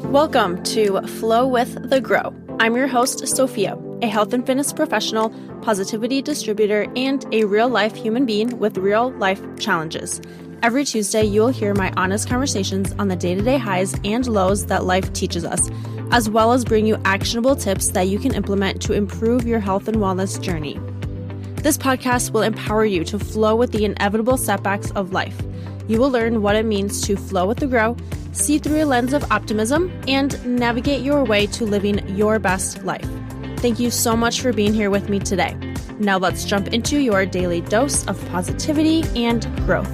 Welcome to Flow with the Grow. I'm your host, Sophia, a health and fitness professional, positivity distributor, and a real-life human being with real-life challenges. Every Tuesday, you will hear my honest conversations on the day-to-day highs and lows that life teaches us, as well as bring you actionable tips that you can implement to improve your health and wellness journey. This podcast will empower you to flow with the inevitable setbacks of life. You will learn what it means to flow with the grow, see through a lens of optimism, and navigate your way to living your best life. Thank you so much for being here with me today. Now let's jump into your daily dose of positivity and growth.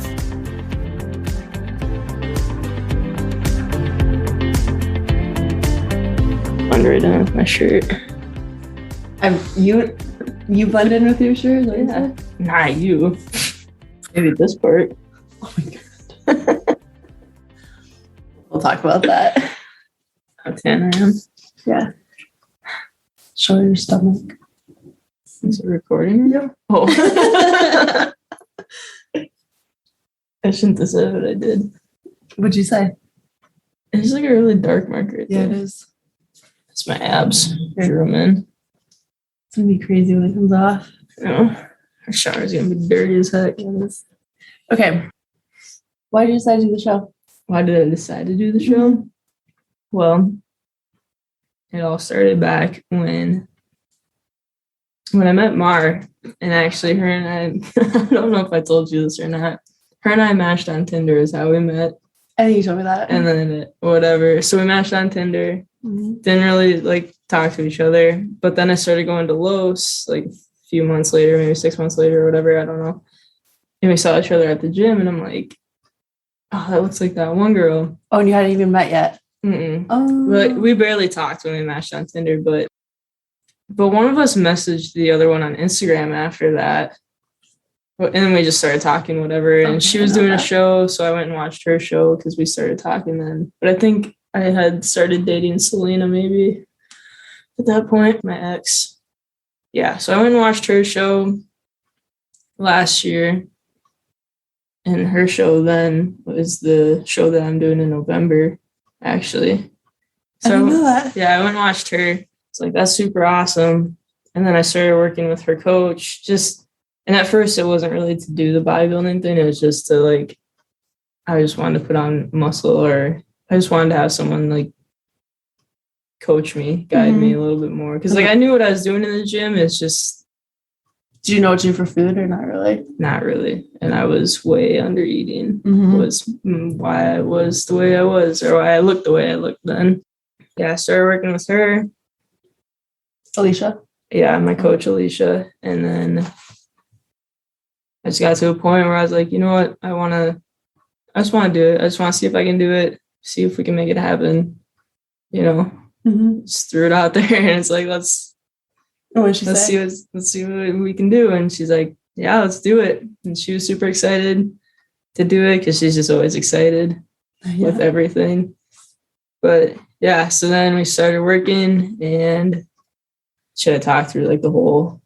Blend right in with my shirt. You blend in with your shirt? Yeah. Not you. Maybe this part. Oh my god. We'll talk about that. How tan I am. Yeah. Show your stomach. Is it recording? Yeah. Oh. I shouldn't have said what I did. What'd you say? It's like a really dark mark right there. Yeah, it is. It's my abs. Drew them in. It's gonna be crazy when it comes off. You know, our shower's gonna be dirty as heck. Okay. Why did you decide to do the show? Why did I decide to do the show? Well, it all started back when I met Mar, and actually her and I don't know if I told you this or not. Her and I matched on Tinder is how we met. I think you told me that. And then whatever. So we matched on Tinder. Mm-hmm. Didn't really talk to each other. But then I started going to Los a few months later, maybe 6 months later or whatever. I don't know. And we saw each other at the gym, and I'm like, oh, that looks like that one girl. Oh, and you hadn't even met yet? Mm-mm. Oh. But we barely talked when we matched on Tinder, but one of us messaged the other one on Instagram after that. And then we just started talking, whatever. And she was doing a show, so I went and watched her show because we started talking then. But I think I had started dating Selena maybe at that point, my ex. Yeah, so I went and watched her show last year. And her show then was the show that I'm doing in November, actually. So, I didn't know that. Yeah, I went and watched her. It's that's super awesome. And then I started working with her coach. And at first it wasn't really to do the bodybuilding thing. It was just to I just wanted to put on muscle, or I just wanted to have someone coach me, guide me a little bit more. Because I knew what I was doing in the gym. It's just. Did you know what to do for food or not really? Not really. And I was way under eating. Was why I was the way I was, or why I looked the way I looked then. Yeah, I started working with her. Alicia? Yeah, my coach, Alicia. And then I just got to a point where I was like, you know what? I just want to do it. I just want to see if I can do it, see if we can make it happen. Just threw it out there. And it's let's see what we can do. And she's like, yeah, let's do it. And she was super excited to do it because she's just always excited with everything. But yeah, so then we started working, and she had talked through the whole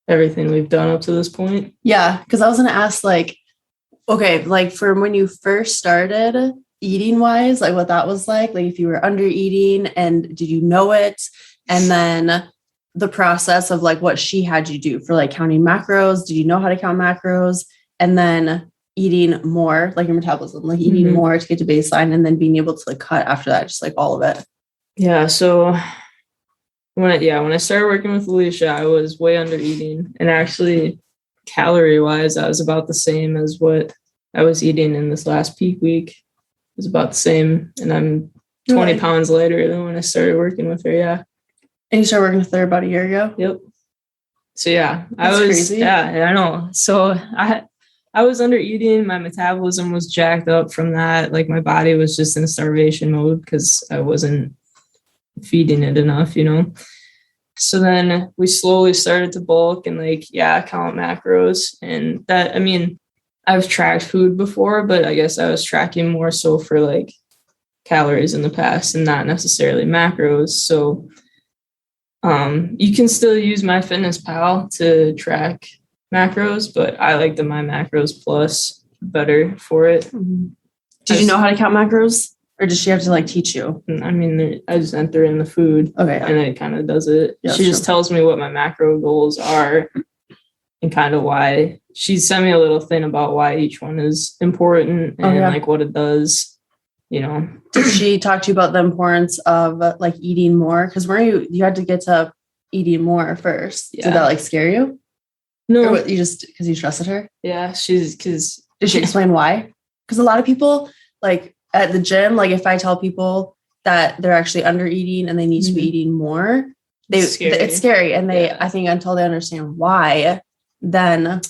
everything we've done up to this point. Yeah, because I was gonna ask from when you first started eating wise, what that was like if you were under eating, and did you know it? And then the process of what she had you do for counting macros. Did you know how to count macros? And then eating more, your metabolism, eating more to get to baseline, and then being able to cut after that, just all of it. Yeah. So when I started working with Alicia, I was way under eating, and actually calorie wise, I was about the same as what I was eating in this last peak week. It was about the same. And I'm 20 pounds lighter than when I started working with her. Yeah. And you started working with her about a year ago? Yep. So yeah, That's crazy. Yeah, I know. So I was under eating. My metabolism was jacked up from that. My body was just in starvation mode because I wasn't feeding it enough, So then we slowly started to bulk and count macros. And that, I've tracked food before, but I guess I was tracking more so for calories in the past and not necessarily macros. So you can still use MyFitnessPal to track macros, but I like the My Macros Plus better for it. Mm-hmm. Did you know how to count macros? Or does she have to like teach you? I mean, I just enter in the food. Okay. Yeah. And it kind of does it. Yeah, she just tells me what my macro goals are and kind of why. She sent me a little thing about why each one is important and like what it does, you know. Did she talk to you about the importance of like eating more? Because you had to get to eating more first. Yeah. Did that like scare you? No. Or you just because you trusted her? Yeah, did she explain why? Because a lot of people like at the gym, like if I tell people that they're actually under eating and they need to be eating more, it's scary. And I think until they understand why, then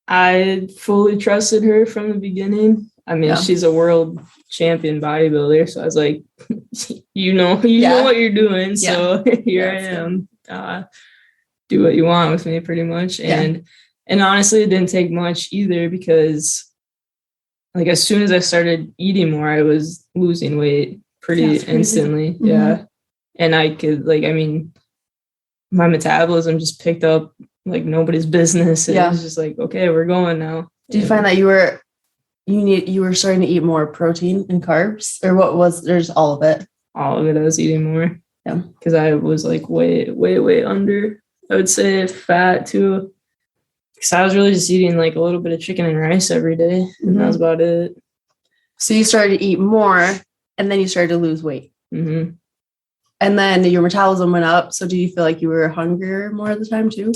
I fully trusted her from the beginning. I mean, she's a world champion bodybuilder. So I was like, you know what you're doing. So here I am. Do what you want with me pretty much. And honestly, it didn't take much either because like as soon as I started eating more, I was losing weight pretty instantly. Mm-hmm. Yeah. And I could my metabolism just picked up like nobody's business. It was just like, okay, we're going now. Did you find that you were starting to eat more protein and carbs, or there's all of it? All of it. I was eating more. Yeah. Because I was like way under, I would say, fat too. Because I was really just eating like a little bit of chicken and rice every day. And that was about it. So you started to eat more and then you started to lose weight. Mm-hmm. And then your metabolism went up. So do you feel like you were hungrier more at the time too?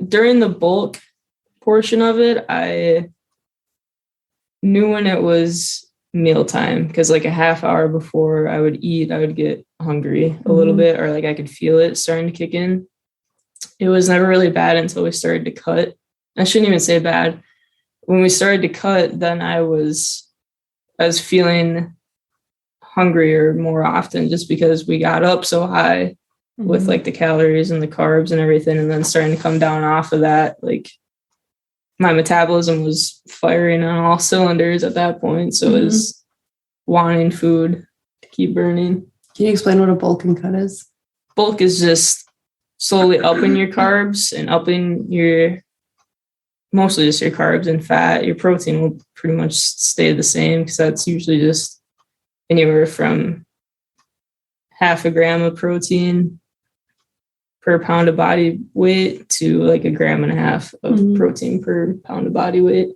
During the bulk portion of it, I knew when it was mealtime because like a half hour before I would eat, I would get hungry a little bit, or like I could feel it starting to kick in. It was never really bad until we started to cut. I shouldn't even say bad. When we started to cut, then I was feeling hungrier more often just because we got up so high with like the calories and the carbs and everything, and then starting to come down off of that. Like my metabolism was firing on all cylinders at that point. So it was wanting food to keep burning. Can you explain what a bulk and cut is? Bulk is just slowly upping your carbs and upping mostly just your carbs and fat. Your protein will pretty much stay the same because that's usually just anywhere from 0.5 gram of protein per pound of body weight to like 1.5 grams of protein per pound of body weight.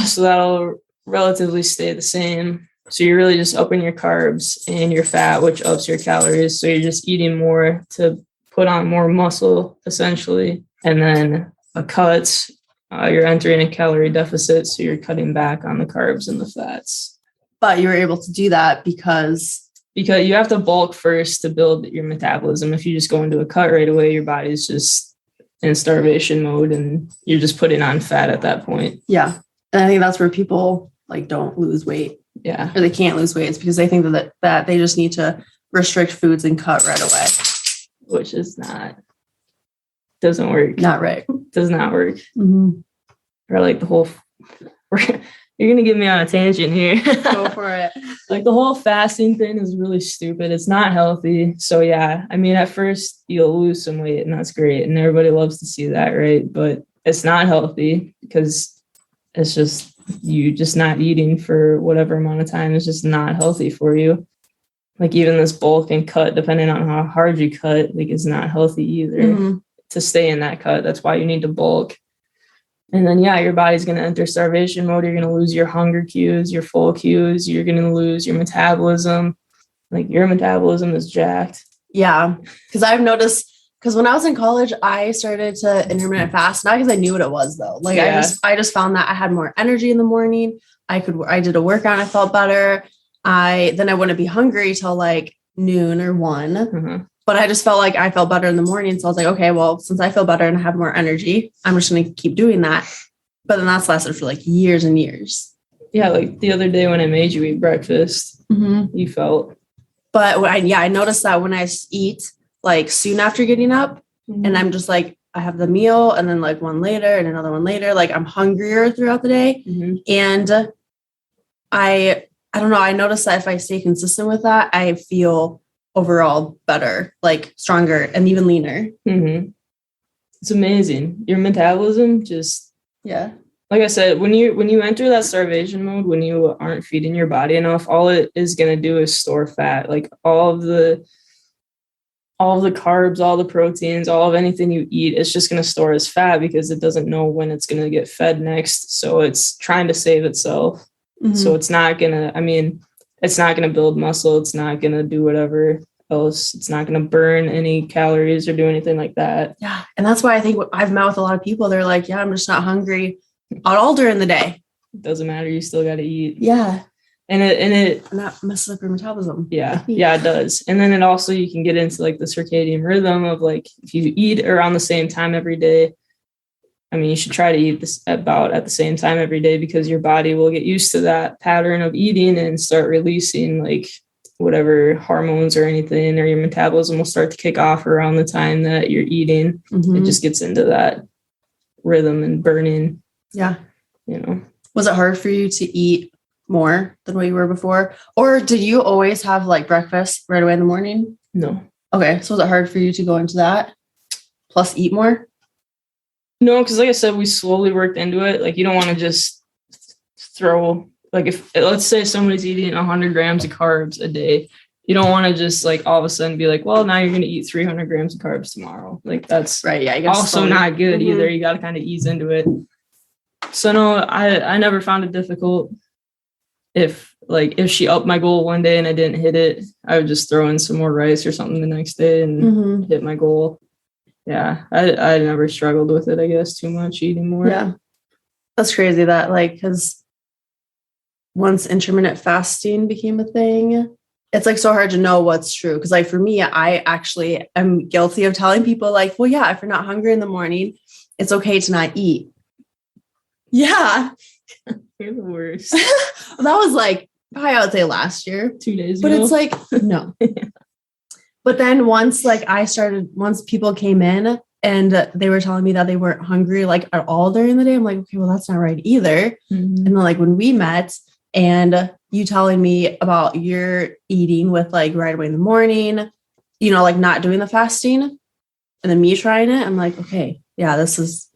So that'll relatively stay the same. So you're really just upping your carbs and your fat, which ups your calories. So you're just eating more to put on more muscle, essentially. And then a cut, you're entering a calorie deficit. So you're cutting back on the carbs and the fats. But you were able to do that because you have to bulk first to build your metabolism. If you just go into a cut right away, your body's just in starvation mode and you're just putting on fat at that point. Yeah. And I think that's where people like don't lose weight. Yeah. Or they can't lose weight. It's because they think that they just need to restrict foods and cut right away. Which doesn't work. Not right. Does not work. Mm-hmm. Or like the whole, you're going to get me on a tangent here. Go for it. Like the whole fasting thing is really stupid. It's not healthy. So yeah, I mean, at first you'll lose some weight and that's great. And everybody loves to see that, right? But it's not healthy because it's just, you just not eating for whatever amount of time is just not healthy for you. Like even this bulk and cut, depending on how hard you cut, like is not healthy either to stay in that cut. That's why you need to bulk. And then, yeah, your body's going to enter starvation mode. You're going to lose your hunger cues, your full cues. You're going to lose your metabolism. Like your metabolism is jacked. Yeah. Because I've noticed, because when I was in college, I started to intermittent fast, not because I knew what it was though. Like I just found that I had more energy in the morning. I did a workout and I felt better. Then I wouldn't be hungry till like noon or 1. Mm-hmm. But I just felt like I felt better in the morning. So I was like, okay, well, since I feel better and I have more energy, I'm just going to keep doing that. But then that's lasted for like years and years. Yeah. Like the other day when I made you eat breakfast, you felt. But I noticed that when I eat like soon after getting up and I'm just like, I have the meal and then like one later and another one later, like I'm hungrier throughout the day. And I don't know. I noticed that if I stay consistent with that, I feel overall better, like stronger and even leaner. It's amazing. Your metabolism just, like I said, when you enter that starvation mode, when you aren't feeding your body enough, all it is going to do is store fat. Like all of the carbs, all the proteins, all of anything you eat, it's just going to store as fat because it doesn't know when it's going to get fed next. So it's trying to save itself. Mm-hmm. So it's not going to build muscle. It's not going to do whatever else. It's not going to burn any calories or do anything like that. Yeah. And that's why I think I've met with a lot of people. They're like, yeah, I'm just not hungry at all during the day. It doesn't matter. You still got to eat. Yeah. And that messes up your metabolism. Yeah. Yeah, it does. And then it also, you can get into like the circadian rhythm of like, if you eat around the same time every day, I mean, you should try to eat this about at the same time every day because your body will get used to that pattern of eating and start releasing like whatever hormones or anything, or your metabolism will start to kick off around the time that you're eating. Mm-hmm. It just gets into that rhythm and burning. Yeah. You know, was it hard for you to eat more than what you were before? Or did you always have like breakfast right away in the morning? No. Okay. So was it hard for you to go into that plus eat more? No, because like I said, we slowly worked into it. Like you don't want to just throw, like if let's say somebody's eating 100 grams of carbs a day, you don't want to just like all of a sudden be like, well, now you're going to eat 300 grams of carbs tomorrow. Like that's right. Yeah. Also not good either. You got to kind of ease into it. So no, I never found it difficult. If she upped my goal one day and I didn't hit it, I would just throw in some more rice or something the next day and hit my goal. Yeah, I never struggled with it, I guess, too much eating more. Yeah, that's crazy that like, because once intermittent fasting became a thing, it's like so hard to know what's true. Because like for me, I actually am guilty of telling people like, well, yeah, if you're not hungry in the morning, it's okay to not eat. Yeah. You're the worst. That was like, I would say last year. 2 days ago. But it's like, no. Yeah. But then once people came in and they were telling me that they weren't hungry like at all during the day, I'm like, okay, well, that's not right either. Mm-hmm. And then like when we met and you telling me about your eating with like right away in the morning, you know, like not doing the fasting and then me trying it, I'm like, okay, yeah, this is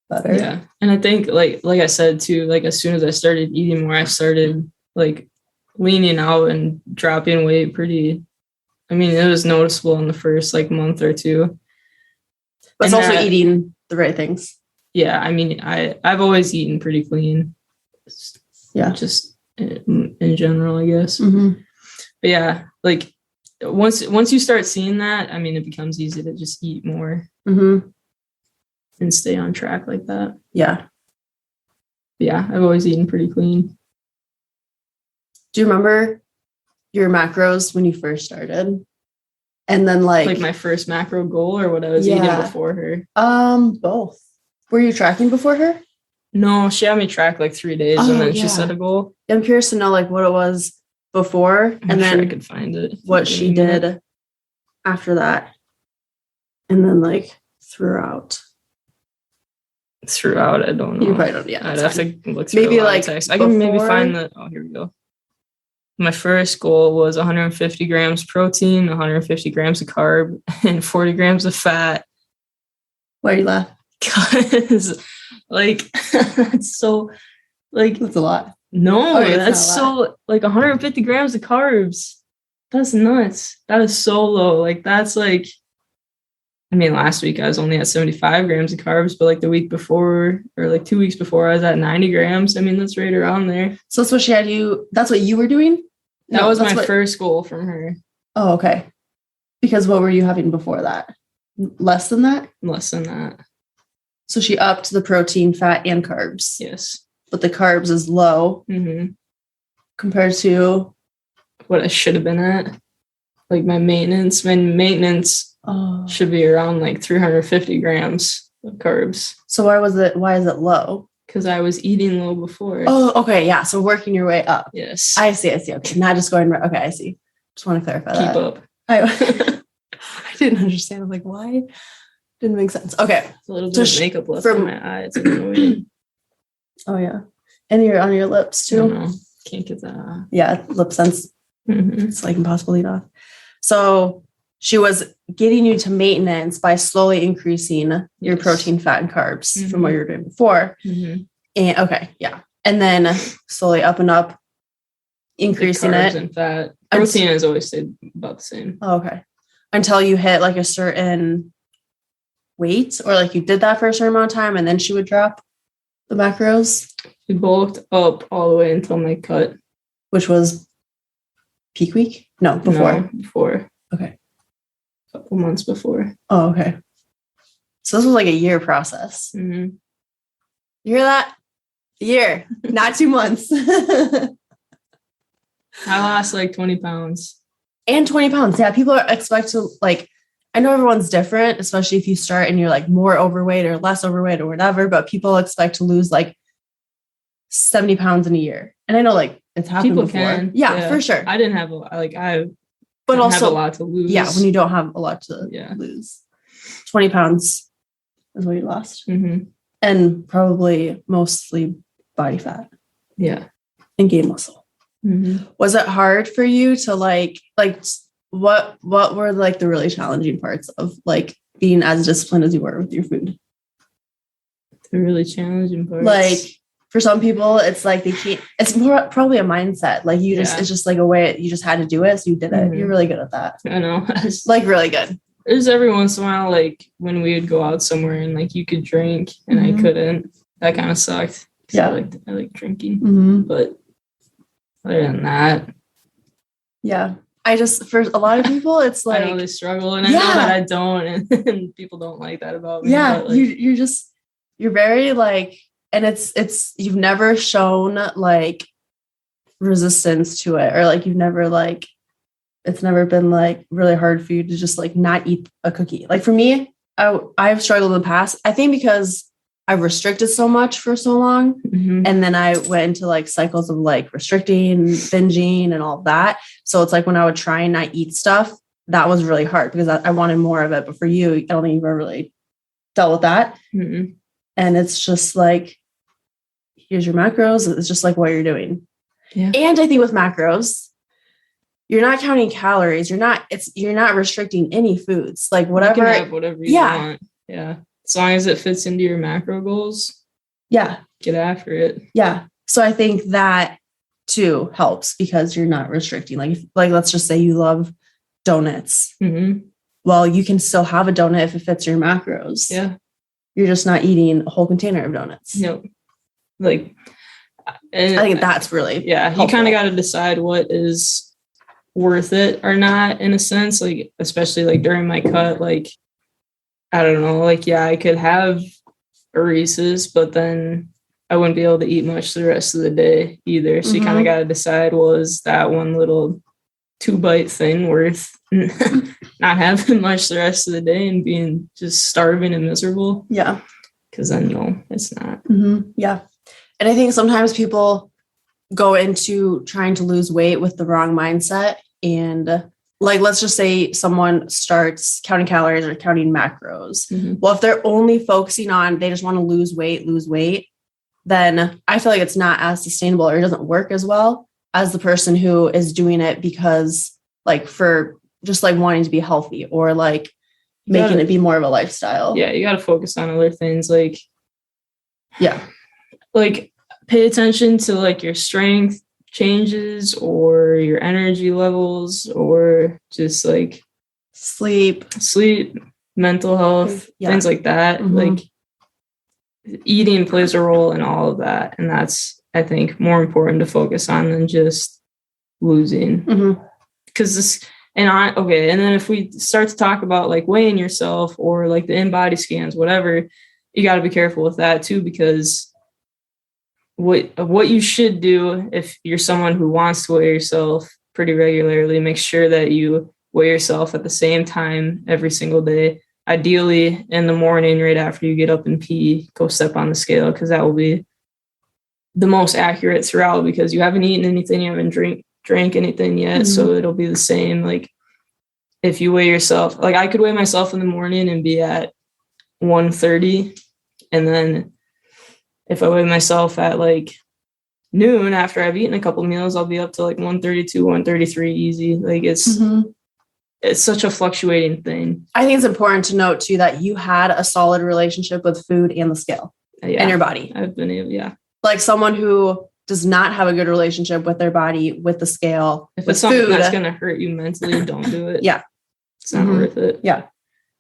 better. Yeah. And I think like I said too, like as soon as I started eating more, I started like leaning out and dropping weight pretty. I mean, it was noticeable in the first like month or two. But it's also eating the right things. Yeah. I mean, I've always eaten pretty clean. Yeah. Just in general, I guess. Mm-hmm. But yeah, like once you start seeing that, I mean, it becomes easy to just eat more. Mm-hmm. And stay on track like that. Yeah. Yeah, I've always eaten pretty clean. Do you remember your macros when you first started? And then like my first macro goal or what I was eating before her? Both. Were you tracking before her? No, she had me track like 3 days and then she set a goal. I'm curious to know like what it was before and then I could find it. What she did after that. And then like throughout, I don't know. You probably don't. Yeah, I'd have to look through maybe like text. I can maybe find the. Oh, here we go. My first goal was 150 grams protein, 150 grams of carb, and 40 grams of fat. Why are you laughing? Because, like, that's so, like, that's a lot. No, that's so like 150 grams of carbs. That's nuts. That is so low. Like, that's like. I mean, last week I was only at 75 grams of carbs, but like the week before or like 2 weeks before I was at 90 grams. I mean, that's right around there. So that's what she had you, that's what you were doing? That was my first goal from her. Oh, okay. Because what were you having before that? Less than that? Less than that. So she upped the protein, fat, and carbs. Yes. But the carbs is low compared to what I should have been at. Like my maintenance should be around like 350 grams of carbs. So why is it low? Because I was eating low before. Oh, okay. Yeah. So working your way up. Yes. I see. Okay. Not just going, okay, I see. Just want to clarify that. Keep up. I didn't understand. I'm like, why? Didn't make sense. Okay. It's a little bit of makeup left on my eye. It's annoying. Oh, yeah. And you're on your lips too. No, can't get that off. Yeah. Lip sense. It's like impossible to eat off. So she was getting you to maintenance by slowly increasing your protein, fat, and carbs from what you were doing before. And okay, yeah. And then slowly up and up, increasing carbs it. And fat. Protein has always stayed about the same. Oh, okay. Until you hit like a certain weight, or like you did that for a certain amount of time and then she would drop the macros. We bulked up all the way until my cut. Which was peak week? No, before. No, before. Okay. A couple months before. Oh, okay. So this was like a year process. Mm-hmm. You hear that? A year, not 2 months. I lost like 20 pounds. And 20 pounds. Yeah, people expect to like, I know everyone's different, especially if you start and you're like more overweight or less overweight or whatever, but people expect to lose like 70 pounds in a year. And I know like it's happened People before. can. Yeah, for sure. I didn't have I but also have a lot to lose. Yeah, when you don't have a lot to lose. 20 pounds is what you lost. Mm-hmm. And probably mostly body fat. Yeah. And gain muscle. Mm-hmm. Was it hard for you to like what were like the really challenging parts of like being as disciplined as you were with your food? The really challenging parts. Like for some people, it's like they can't. It's more probably a mindset. Like you just, it's just like a way you just had to do it, so you did it. Mm-hmm. You're really good at that. I know. Like really good. There's every once in a while, like when we would go out somewhere and like you could drink and I couldn't. That kind of sucked. Yeah, I like drinking, but other than that, yeah. I just for a lot of people, it's like I know they struggle, and I know that I don't, and people don't like that about me. Yeah, but, like, you're very like. And it's you've never shown like resistance to it, or like you've never like it's never been like really hard for you to just like not eat a cookie. Like for me, I've struggled in the past. I think because I've restricted so much for so long, and then I went into like cycles of like restricting, binging, and all that. So it's like when I would try and not eat stuff, that was really hard because I wanted more of it. But for you, I don't think you've ever really dealt with that. Mm-hmm. And it's just like, here's your macros. It's just like what you're doing. Yeah. And I think with macros, you're not counting calories. You're not restricting any foods. Like whatever. You can have whatever you want. Yeah. As long as it fits into your macro goals. Yeah. Get after it. Yeah. So I think that too helps because you're not restricting. Like let's just say you love donuts. Mm-hmm. Well, you can still have a donut if it fits your macros. Yeah. You're just not eating a whole container of donuts. No. Like, I think that's really helpful. You kind of got to decide what is worth it or not in a sense, like, especially like during my cut, like, I don't know, like, yeah, I could have a Reese's, but then I wouldn't be able to eat much the rest of the day either. So you kind of got to decide, was that one little 2-bite thing worth not having much the rest of the day and being just starving and miserable? Yeah. Because then, no, it's not. Mm-hmm. Yeah. And I think sometimes people go into trying to lose weight with the wrong mindset. And like, let's just say someone starts counting calories or counting macros. Mm-hmm. Well, if they're only focusing on, they just want to lose weight, then I feel like it's not as sustainable or it doesn't work as well as the person who is doing it because like for just like wanting to be healthy or like making it be more of a lifestyle. Yeah. You got to focus on other things. Like, yeah. Like pay attention to like your strength changes or your energy levels or just like sleep, mental health, things like that. Mm-hmm. Like eating plays a role in all of that. And that's, I think, more important to focus on than just losing. Because and then if we start to talk about like weighing yourself or like the in-body scans, whatever, you got to be careful with that too, because what you should do if you're someone who wants to weigh yourself pretty regularly, make sure that you weigh yourself at the same time every single day. Ideally in the morning, right after you get up and pee, go step on the scale, because that will be the most accurate throughout, because you haven't eaten anything, you haven't drank anything yet. So it'll be the same. Like if you weigh yourself, like I could weigh myself in the morning and be at 130, and then if I weigh myself at like noon after I've eaten a couple meals, I'll be up to like 132, 133 easy. Like it's such a fluctuating thing. I think it's important to note too that you had a solid relationship with food and the scale and your body. I've been able, like someone who does not have a good relationship with their body, with the scale, if with it's something food, that's going to hurt you mentally, don't do it. Yeah. It's not worth it. Yeah.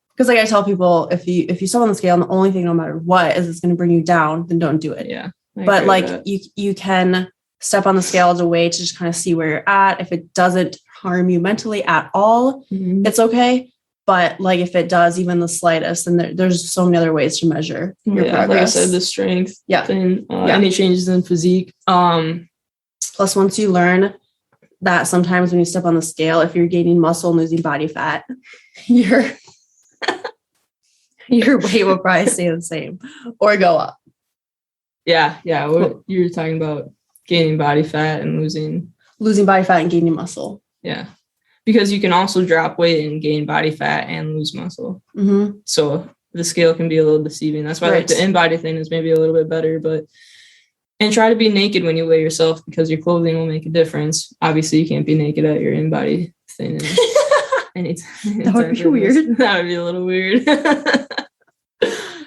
Because like I tell people, if you step on the scale and the only thing, no matter what, is it's going to bring you down, then don't do it. Yeah. But like you can step on the scale as a way to just kind of see where you're at. If it doesn't harm you mentally at all, it's okay. But like if it does, even the slightest, then there's so many other ways to measure your progress. Like I said, the strength thing, any changes in physique. Plus, once you learn that sometimes when you step on the scale, if you're gaining muscle and losing body fat, your weight will probably stay the same or go up. Yeah. What you're talking about, gaining body fat and losing body fat and gaining muscle. Yeah. Because you can also drop weight and gain body fat and lose muscle. So the scale can be a little deceiving. That's why like the in-body thing is maybe a little bit better, and try to be naked when you weigh yourself because your clothing will make a difference. Obviously you can't be naked at your in-body thing. That would be weird. That would be a little weird.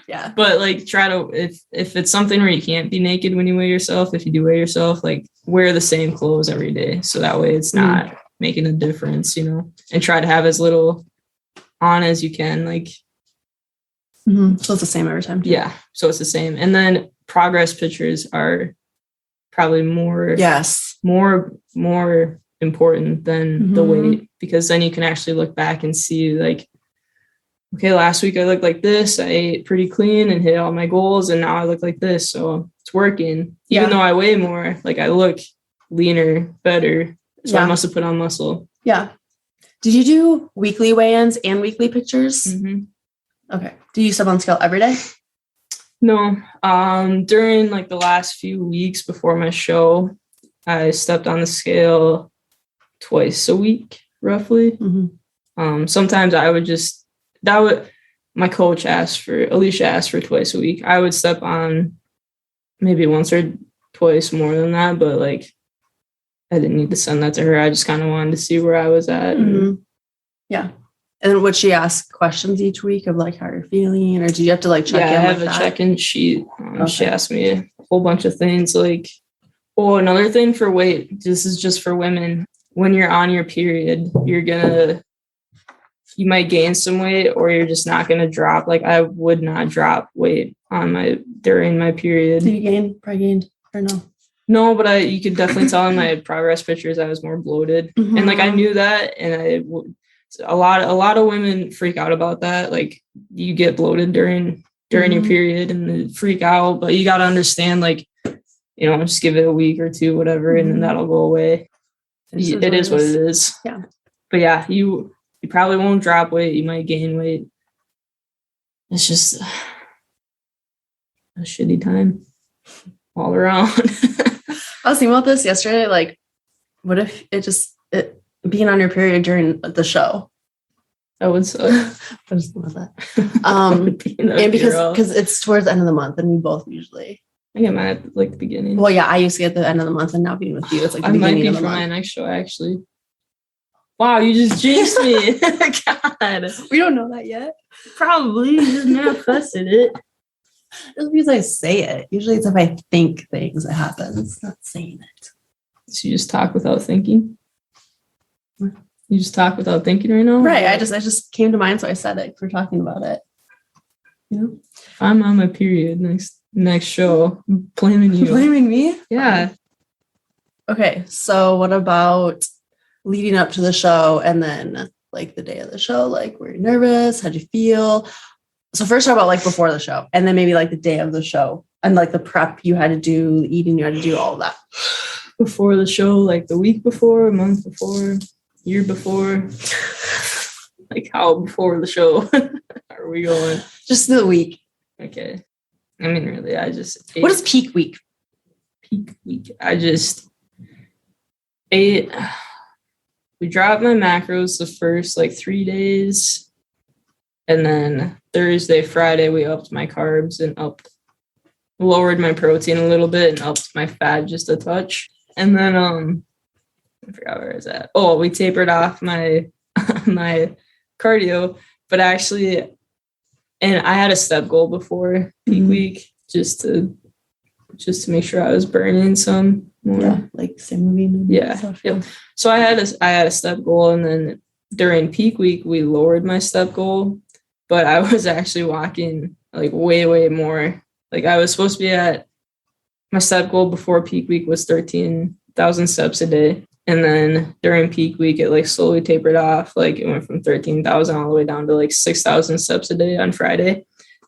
Yeah. But like try to, if it's something where you can't be naked when you weigh yourself, if you do weigh yourself, like wear the same clothes every day. So that way it's not making a difference, and try to have as little on as you can. Like, so it's the same every time. Yeah. So it's the same. And then progress pictures are probably more important than the weight, because then you can actually look back and see like, okay, last week I looked like this. I ate pretty clean and hit all my goals. And now I look like this. So it's working. Even though I weigh more, like I look leaner, better. So I must have put on muscle. Yeah. Did you do weekly weigh-ins and weekly pictures? Okay. Do you step on scale every day? No. During like the last few weeks before my show, I stepped on the scale twice a week, roughly. Sometimes I would my coach Alicia asked for twice a week. I would step on maybe once or twice more than that, but like I didn't need to send that to her. I just kind of wanted to see where I was at. Yeah. And would she ask questions each week of like how you're feeling, or do you have to like check in? I have a check-in sheet. She asked me a whole bunch of things like, another thing for weight, this is just for women. When you're on your period, you might gain some weight, or you're just not going to drop. Like I would not drop weight during my period. Did you probably gained or no? No, but you could definitely tell in my progress pictures I was more bloated, and like I knew that, and a lot of women freak out about that. Like you get bloated during your period and they freak out, but you got to understand, like, just give it a week or two, whatever, and then that'll go away. It is what it is. Yeah. But yeah, you probably won't drop weight. You might gain weight. It's just a shitty time all around. I was thinking about this yesterday. Like, what if being on your period during the show? That would suck. I just love that. And because it's towards the end of the month, and we both usually. I get mine at like the beginning. Well, yeah, I used to get the end of the month, and now being with you, it's like the beginning of the month. I might be for my next show, actually. Wow, you just jinxed me. God. We don't know that yet. Probably. You just manifested it. Just because I say it. Usually it's if I think things, it happens. Not saying it. So you just talk without thinking? You just talk without thinking right now? Right. I just came to mind, so I said it. We're talking about it. If I'm on my period next show, I'm blaming you. Blaming me? Yeah. Okay. So what about leading up to the show and then like the day of the show? Like, were you nervous? How'd you feel? So first talk about like before the show, and then maybe like the day of the show and like the prep you had to do, the eating you had to do, all of that. Before the show, like the week before, a month before, year before. Like how before the show are we going? Just the week. Okay. I mean, really, I just ate. What is peak week? Peak week. I just ate. We dropped my macros the first like 3 days. And then Thursday, Friday, we upped my carbs and lowered my protein a little bit and upped my fat just a touch. And then I forgot where I was at. Oh, we tapered off my my cardio, but actually, and I had a step goal before peak week just to just to make sure I was burning some more. Yeah, like same moving. And Yeah. stuff. Yep. So I had a step goal, and then during peak week we lowered my step goal, but I was actually walking like way more. Like I was supposed to be at my step goal before peak week was 13,000 steps a day. And then during peak week, it like slowly tapered off. Like it went from 13,000 all the way down to like 6,000 steps a day on Friday.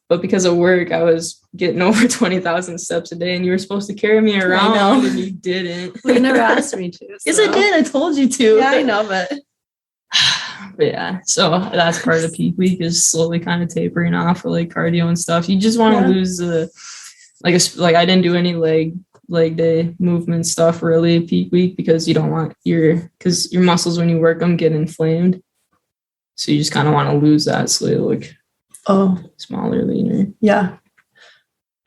But because of work, I was getting over 20,000 steps a day, and you were supposed to carry me around, and you didn't. Well, you never asked me to. So. Yes, I did. I told you to. Yeah, I know, but yeah. So that's part of peak week is slowly kind of tapering off with like cardio and stuff. You just want to lose the like I didn't do any leg day movement stuff really peak week because you don't want your muscles when you work them get inflamed. So you just kind of want to lose that so they look smaller, leaner. Yeah.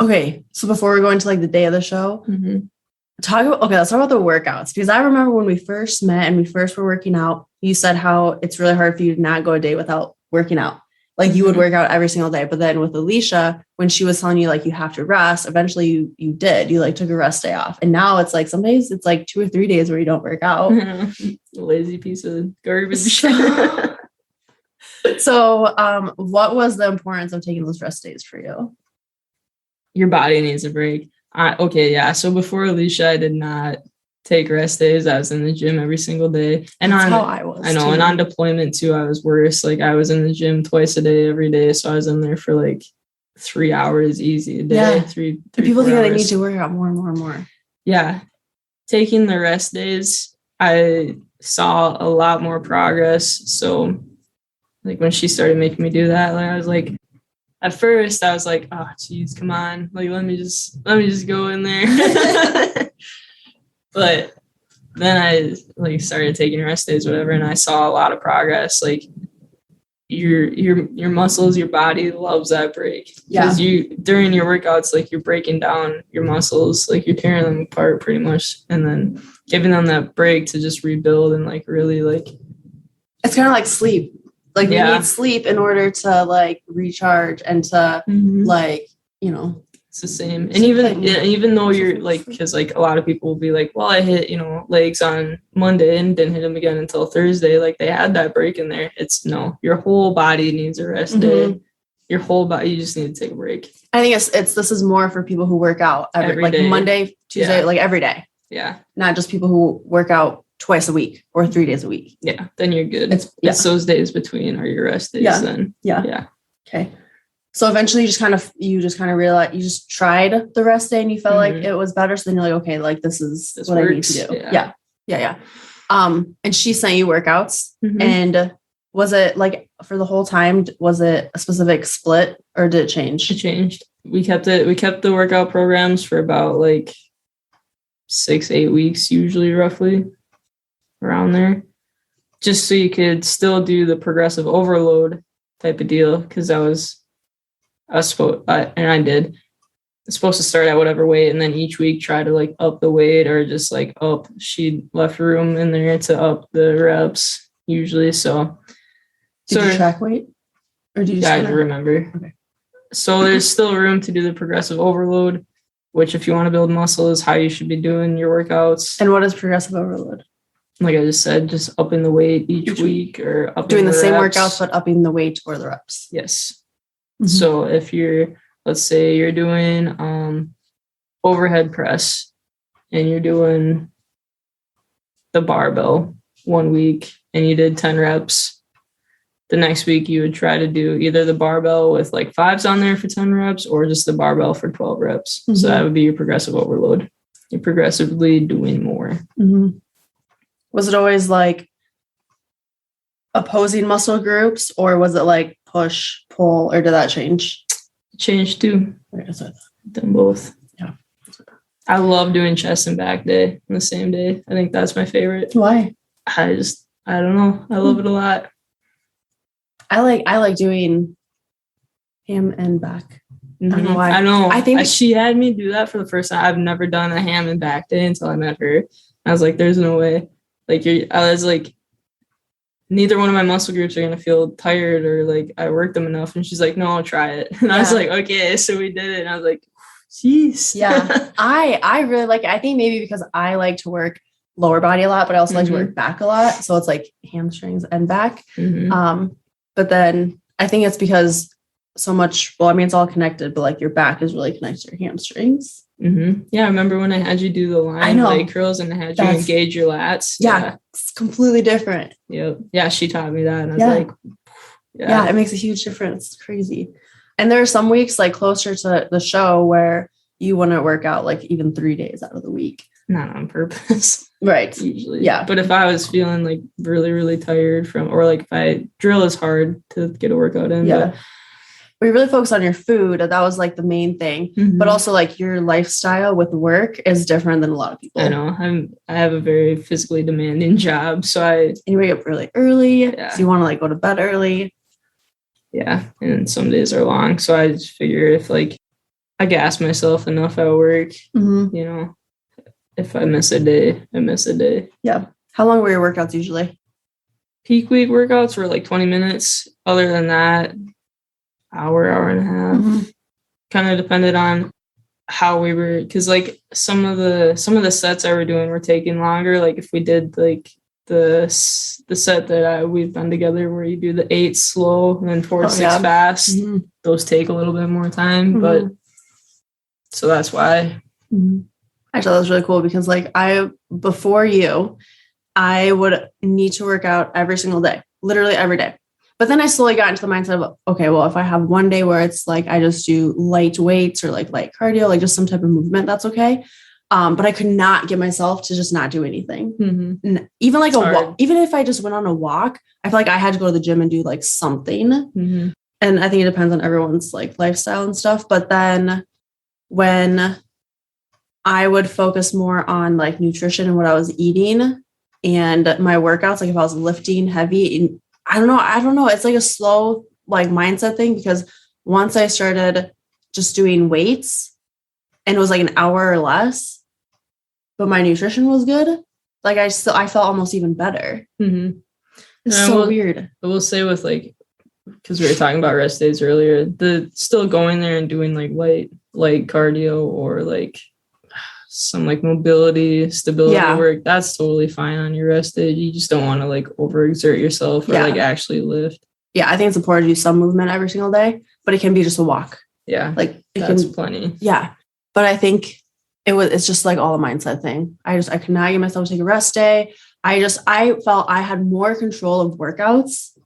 Okay. So before we go into like the day of the show, let's talk about the workouts, because I remember when we first met and we first were working out, you said how it's really hard for you to not go a day without working out. Like you would work out every single day. But then with Alicia, when she was telling you like you have to rest, eventually you did. You like took a rest day off. And now it's like some days it's like 2 or 3 days where you don't work out. Lazy piece of garbage. So what was the importance of taking those rest days for you? Your body needs a break. So before Alicia, I did not take rest days. I was in the gym every single day. And that's how I was. I know. Too. And on deployment too, I was worse. Like I was in the gym twice a day, every day. So I was in there for like 3 hours easy a day. Yeah. Three people think they need to work out more and more and more. Yeah. Taking the rest days, I saw a lot more progress. So like when she started making me do that, like I was like, at first I was like, oh geez, come on. Like let me just go in there. But then I like started taking rest days, whatever, and I saw a lot of progress. Like your muscles, your body loves that break. Yeah. Because during your workouts, like you're breaking down your muscles, like you're tearing them apart pretty much, and then giving them that break to just rebuild and like really like. It's kind of like sleep. Like you need sleep in order to like recharge and to like, you know. It's the same. And even though you're like, because like a lot of people will be like, well, I hit, legs on Monday and didn't hit them again until Thursday. Like they had that break in there. It's no, your whole body needs a rest day. Your whole body, you just need to take a break. I think this is more for people who work out every day. Monday, Tuesday, like every day. Yeah. Not just people who work out twice a week or 3 days a week. Yeah. Then you're good. It's those days between are your rest days. Yeah. Then. Yeah. Okay. So eventually you just kind of realize you just tried the rest day and you felt like it was better. So then you're like, okay, like this what works. I need to do. Yeah. And she sent you workouts and was it like for the whole time, was it a specific split or did it change? It changed. We kept the workout programs for about like 6-8 weeks, usually roughly around there, just so you could still do the progressive overload type of deal. Cause I was supposed to start at whatever weight and then each week try to like up the weight or just like up. She left room in there to up the reps usually. So did you track weight or do you just I remember. Okay. So there's still room to do the progressive overload, which if you want to build muscle is how you should be doing your workouts. And what is progressive overload? Like I just said, just upping the weight each week or upping doing the same workouts, but upping the weight or the reps. Yes. So if let's say you're doing overhead press and you're doing the barbell 1 week and you did 10 reps, the next week you would try to do either the barbell with like 5s on there for 10 reps or just the barbell for 12 reps. So that would be your progressive overload. You're progressively doing more. Was it always like opposing muscle groups or was it like push, pull, or did that change? It changed too. Done both. Yeah. I love doing chest and back day on the same day. I think that's my favorite. Why? I don't know. I love it a lot. I like doing ham and back. I don't know why. I know. I think she had me do that for the first time. I've never done a ham and back day until I met her. I was like, there's no way. Like I was like, neither one of my muscle groups are gonna feel tired or like I worked them enough. And she's like, no, I'll try it. And I was like, okay. So we did it. And I was like, Jeez. Yeah. I really like it. I think maybe because I like to work lower body a lot, but I also like to work back a lot. So it's like hamstrings and back. But then I think it's because so much, well, I mean, it's all connected, but like your back is really connected to your hamstrings. Yeah, I remember when I had you do the line leg curls and I had you engage your lats. Yeah, it's completely different. Yeah, she taught me that. And I was like, yeah, it makes a huge difference. It's crazy. And there are some weeks like closer to the show where you want to work out like even 3 days out of the week. Not on purpose. Right. Usually. Yeah. But if I was feeling like really, really tired or like if I drill is hard to get a workout in. Yeah. But we really focus on your food. That was like the main thing. But also like your lifestyle with work is different than a lot of people. I know. I have a very physically demanding job. So and you wake up really early. Yeah. So you want to like go to bed early. Yeah. And some days are long. So I just figure if like I gas myself enough at work, you know, if I miss a day, I miss a day. Yeah. How long were your workouts usually? Peak week workouts were like 20 minutes. Other than that, hour and a half. Kind of depended on how we were, because like some of the sets I were doing were taking longer. Like if we did like the set that we've done together where you do the 8 slow and then 4 to 6 fast, those take a little bit more time. But so that's why. Actually, that was really cool because like before you, I would need to work out every single day, literally every day. But then I slowly got into the mindset of, okay, well, if I have one day where it's like I just do light weights or like light cardio, like just some type of movement, that's okay. But I could not get myself to just not do anything. And even like even if I just went on a walk, I feel like I had to go to the gym and do like something. And I think it depends on everyone's like lifestyle and stuff. But then when I would focus more on like nutrition and what I was eating and my workouts, like if I was lifting heavy, and I don't know. It's like a slow like mindset thing because once I started just doing weights and it was like an hour or less, but my nutrition was good, like I felt almost even better. It's so weird. I will say with like, because we were talking about rest days earlier, the still going there and doing like light cardio or like some like mobility, stability work, that's totally fine on your rest day. You just don't want to like overexert yourself or like actually lift. Yeah, I think it's important to do some movement every single day, but it can be just a walk. Yeah, like that's plenty. Yeah, but I think it's just like all a mindset thing. I could not get myself to take a rest day. I felt I had more control of workouts,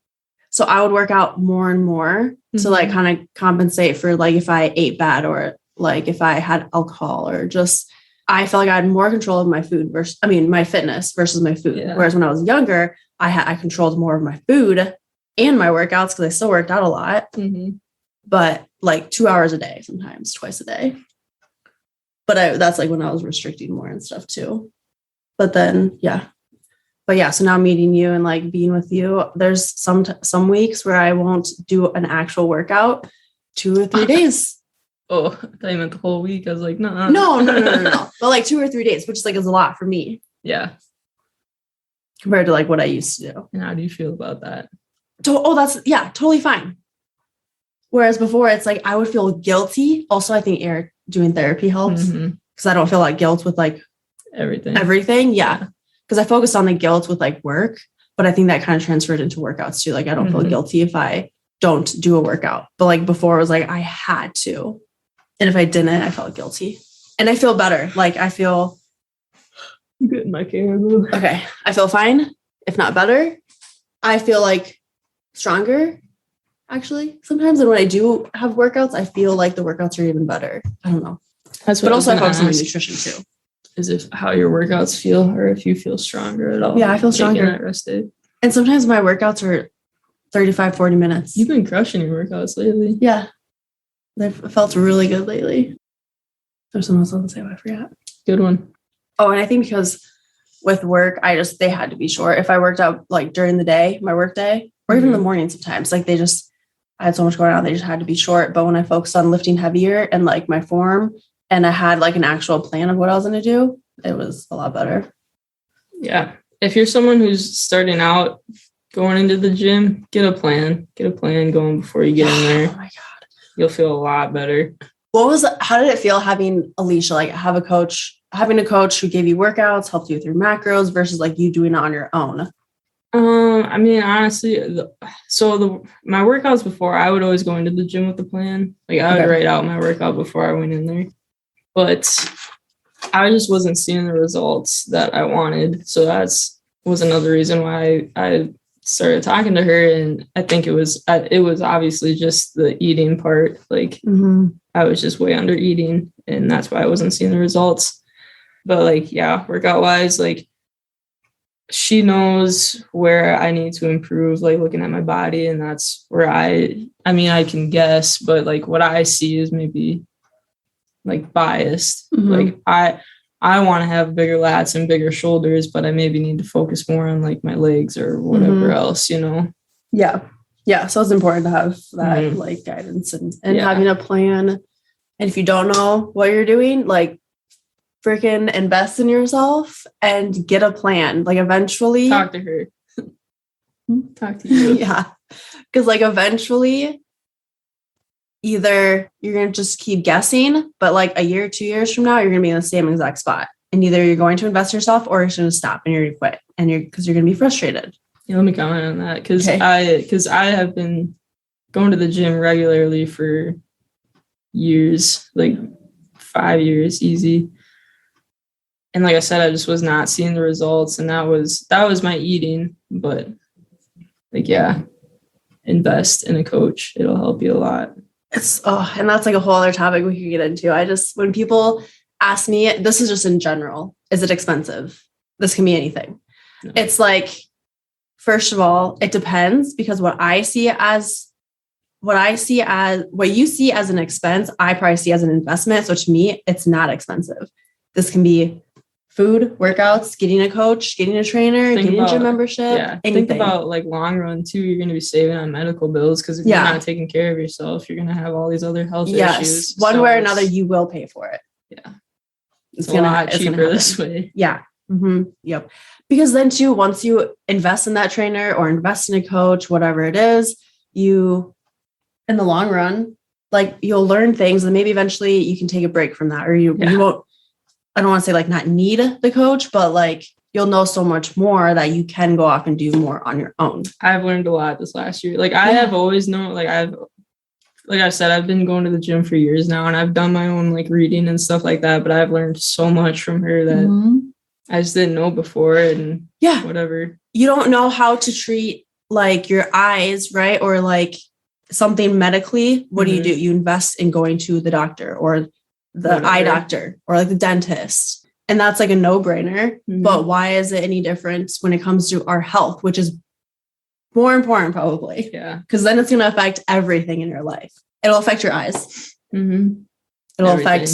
so I would work out more and more to like kind of compensate for like if I ate bad or like if I had alcohol or just. I felt like I had more control of my food my fitness versus my food. Yeah. Whereas when I was younger, I controlled more of my food and my workouts because I still worked out a lot, but like 2 hours a day, sometimes twice a day. But that's like when I was restricting more and stuff too. But then, so now meeting you and like being with you, there's some weeks where I won't do an actual workout 2 or 3 days. Oh, I thought you meant the whole week. I was like, no. But like 2 or 3 days, which is like is a lot for me. Yeah. Compared to like what I used to do. And how do you feel about that? That's totally fine. Whereas before it's like I would feel guilty. Also, I think doing therapy helps because I don't feel like guilt with like everything. Yeah. Because I focused on the guilt with like work, but I think that kind of transferred into workouts too. Like I don't feel guilty if I don't do a workout. But like before it was like I had to. And if I didn't, I felt guilty. And I feel better. Like I feel good in my camera. Okay. I feel fine. If not better. I feel like stronger, actually. Sometimes and when I do have workouts, I feel like the workouts are even better. I don't know. But also I focus on my nutrition too. Is if how your workouts feel or if you feel stronger at all. Yeah, I feel stronger. At rest day. And sometimes my workouts are 35, 40 minutes. You've been crushing your workouts lately. Yeah. They've felt really good lately. There's something else I was going to say, but I forgot. Good one. Oh, and I think because with work, they had to be short. If I worked out like during the day, my work day, or even in the morning sometimes, like I had so much going on, they just had to be short. But when I focused on lifting heavier and like my form, and I had like an actual plan of what I was going to do, it was a lot better. Yeah. If you're someone who's starting out going into the gym, get a plan going before you get in there. Oh my God. You'll feel a lot better. How did it feel having Alicia, like having a coach who gave you workouts, helped you with your macros versus like you doing it on your own? I mean, honestly, my workouts before, I would always go into the gym with the plan. Like I would write out my workout before I went in there, but I just wasn't seeing the results that I wanted. So was another reason why I started talking to her. And I think it was obviously just the eating part. Like I was just way under eating, and that's why I wasn't seeing the results. But like, yeah, workout wise, like she knows where I need to improve, like looking at my body. And that's where I can guess, but like what I see is maybe like biased. Like I want to have bigger lats and bigger shoulders, but I maybe need to focus more on like my legs or whatever else, you know? Yeah. Yeah. So it's important to have that like guidance and having a plan. And if you don't know what you're doing, like freaking invest in yourself and get a plan. Like eventually talk to her. Talk to you. Yeah. Because like eventually either you're going to just keep guessing, but like a year, 2 years from now, you're going to be in the same exact spot. And either you're going to invest in yourself or you're going to stop and you're going to quit because you're going to be frustrated. Yeah, let me comment on that. Because I have been going to the gym regularly for years, like 5 years, easy. And like I said, I just was not seeing the results. And that was my eating. But like, yeah, invest in a coach. It'll help you a lot. And that's like a whole other topic we could get into. When people ask me, this is just in general, is it expensive? This can be anything. No. It's like, first of all, it depends, because what you see as an expense, I probably see as an investment. So to me, it's not expensive. This can be food, workouts, getting a coach, getting a trainer, getting a gym membership. Yeah. Anything. Think about like long run too. You're going to be saving on medical bills, because if you're not taking care of yourself, you're going to have all these other health issues. One way or another, you will pay for it. Yeah. It's a lot cheaper this way. Yeah. Yep. Because then too, once you invest in that trainer or invest in a coach, whatever it is, you, in the long run, like you'll learn things, and maybe eventually you can take a break from that, or you won't, I don't want to say like not need the coach, but like you'll know so much more that you can go off and do more on your own. I've learned a lot this last year. Like I have always known, like I said, I've been going to the gym for years now, and I've done my own like reading and stuff like that, but I've learned so much from her that I just didn't know before. And whatever. You don't know how to treat like your eyes, right? Or like something medically. What do? You invest in going to the doctor or the eye doctor or like the dentist. And that's like a no-brainer. But why is it any different when it comes to our health, which is more important probably? Yeah. Because then it's going to affect everything in your life. It'll affect your eyes. It'll affect,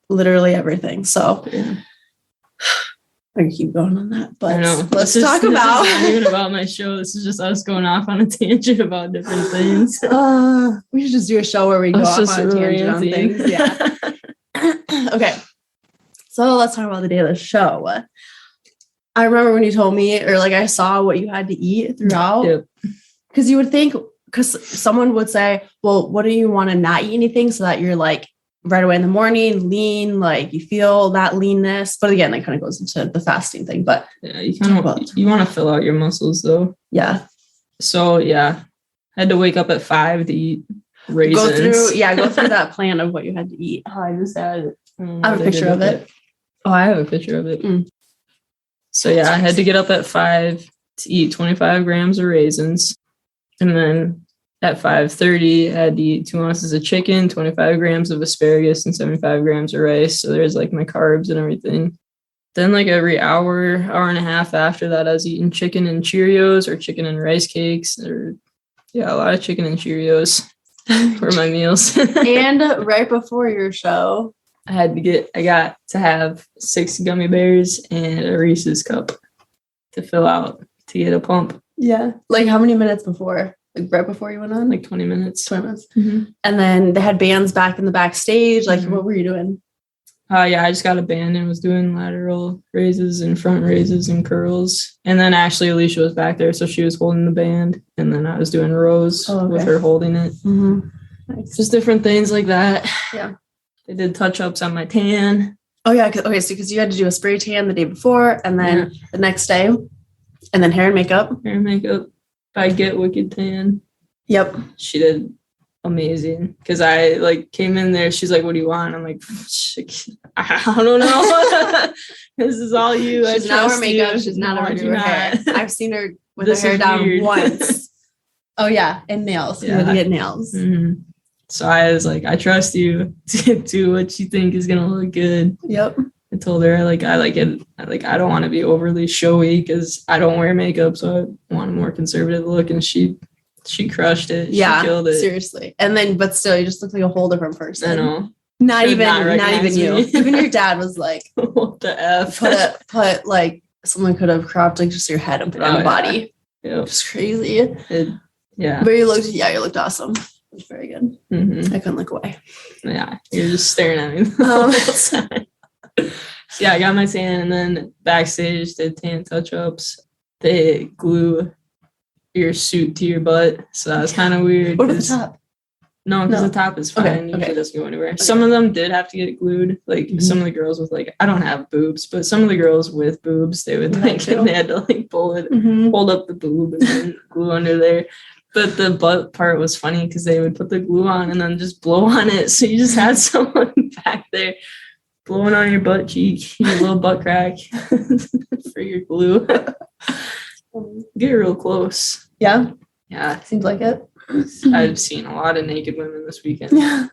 literally everything. So I can keep going on that, but let's talk about. This is not even about my show. This is just us going off on a tangent about different things. We should just do a show where we go off on a tangent on things. Yeah. Okay. So let's talk about the day of the show. I remember when you told me, or like I saw what you had to eat throughout. Because you would think, because someone would say, well, what do you want to not eat anything so that you're like right away in the morning, lean, like you feel that leanness. But again, that kind of goes into the fasting thing. But yeah, you want to fill out your muscles though. Yeah. So I had to wake up at 5 to eat raisins. Go through that plan of what you had to eat. Oh, I just had it. I have a picture of it. Oh, I have a picture of it. So I had to get up at 5 to eat 25 grams of raisins. And then at 5:30, I had to eat 2 ounces of chicken, 25 grams of asparagus, and 75 grams of rice. So there's like my carbs and everything. Then like every hour and a half after that, I was eating chicken and Cheerios or chicken and rice cakes, or a lot of chicken and Cheerios for my meals. And right before your show, I got to have 6 gummy bears and a Reese's cup to fill out to get a pump. Yeah. Like how many minutes before? Like right before you went on? Like 20 minutes. 20 minutes. And then they had bands back in the backstage. Like what were you doing? I just got a band and was doing lateral raises and front raises and curls. And then actually Alicia was back there, so she was holding the band. And then I was doing rows with her holding it. Nice. Just different things like that. Yeah. They did touch-ups on my tan. Oh yeah. Okay. So because you had to do a spray tan the day before and then the next day and then hair and makeup. Hair and makeup. By Get Wicked Tan. Yep. She did amazing. Because I like came in there. She's like, what do you want? I'm like, I don't know. This is all you. She's not wearing makeup. She's not wearing her hair. I've seen her with her hair down weird. Once. Oh yeah. And nails. Yeah. You had to get nails. Mm-hmm. So I was like, I trust you to do what you think is gonna look good. Yep. I told her I like it. I don't want to be overly showy because I don't wear makeup, so I want a more conservative look. And she crushed it. Yeah, she killed it. Seriously. And then, but still, you just look like a whole different person. I know. Not even you. Even your dad was like, "What the f?" Put like someone could have cropped like just your head and put on a body. Yeah, just crazy. Yeah, but you looked awesome. It was very good. Mm-hmm. I couldn't look away. Yeah, you're just staring at me the whole time. So yeah, I got my tan, and then backstage did tan touch-ups. They glue your suit to your butt, so that was kind of weird. What about the top? No, because the top is fine. Usually doesn't go anywhere. Okay. Some of them did have to get glued. Like some of the girls with like, I don't have boobs, but some of the girls with boobs, they would like, they had to like pull it, hold up the boob and then glue under there. But the butt part was funny because they would put the glue on and then just blow on it. So you just had someone back there blowing on your butt cheek, your little butt crack for your glue. Get real close. Yeah. Yeah. Seems like it. I've seen a lot of naked women this weekend. Yeah.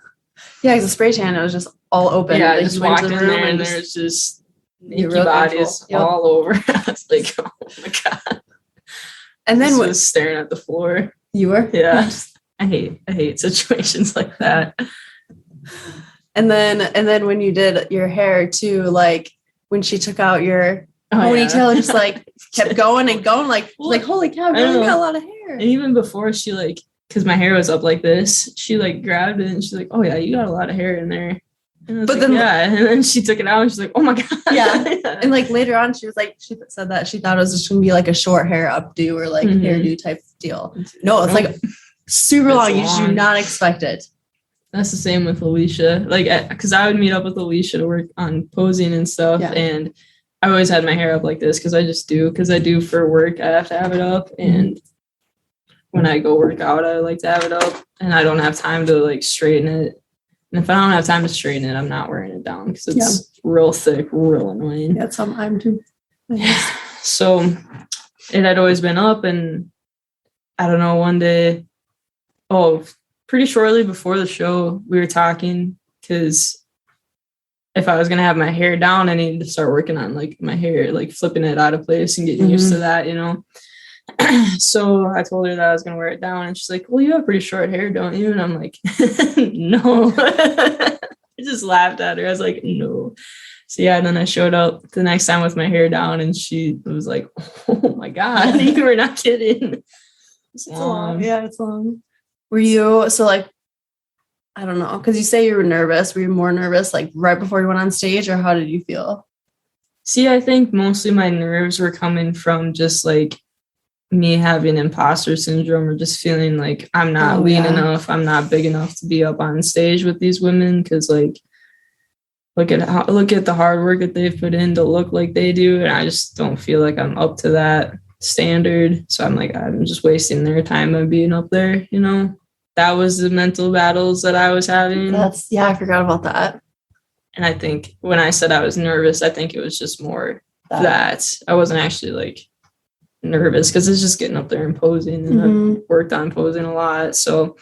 Yeah, because the spray tan, it was just all open. Yeah, I just walked in there and there's just naked bodies all over. I was like, oh my God. And then I was staring at the floor. You were? Yeah. I hate situations like that. And then when you did your hair too, like when she took out your ponytail, just like kept going and going, like holy cow, you really got a lot of hair. And even before she like, because my hair was up like this, she like grabbed it and she's like, oh yeah, you got a lot of hair in there. And but like, then and then she took it out and she's like, oh my God. Yeah. And like later on she was like, she said that she thought it was just gonna be like a short hair updo or like hairdo type deal. No, it's like super long. You do not expect it. That's the same with Alicia. Like, because I would meet up with Alicia to work on posing and stuff. Yeah. And I always had my hair up like this because I do for work. I have to have it up. And when I go work out, I like to have it up. And I don't have time to like straighten it. And if I don't have time to straighten it, I'm not wearing it down because it's real thick, real annoying. Yeah, that's how I'm too. So it had always been up. And I don't know, one day, pretty shortly before the show, we were talking because if I was going to have my hair down, I needed to start working on like my hair, like flipping it out of place and getting used to that, you know? So I told her that I was going to wear it down and she's like, well, you have pretty short hair, don't you? And I'm like, no. I just laughed at her. I was like, no. So yeah, and then I showed up the next time with my hair down and she was like, oh my God, you were not kidding. It's long. Yeah, it's long. Were you, so like, I don't know, because you say you were nervous. Were you more nervous like right before you went on stage or how did you feel? See, I think mostly my nerves were coming from just like me having imposter syndrome or just feeling like I'm not lean enough. I'm not big enough to be up on stage with these women because like, look at the hard work that they've put in to look like they do. And I just don't feel like I'm up to that standard. So I'm like, I'm just wasting their time by being up there, you know? That was the mental battles that I was having. I forgot about that. And I think when I said I was nervous, I think it was just more that I wasn't actually like nervous because it's just getting up there and posing and I've worked on posing a lot. So,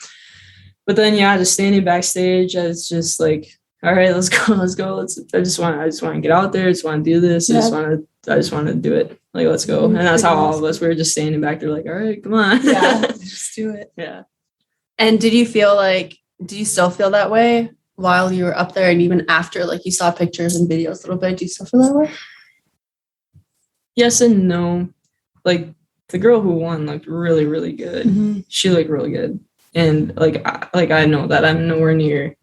but then, just standing backstage, I was just like, all right, let's go. I just want to get out there. I just want to do this. I just want to do it. Like, let's go. And that's how all of us, we were just standing back there like, all right, come on. Yeah, just do it. Yeah. And do you still feel that way while you were up there and even after, like you saw pictures and videos a little bit, do you still feel that way? Yes and no. Like the girl who won looked really, really good. Mm-hmm. She looked really good. And I know that I'm nowhere near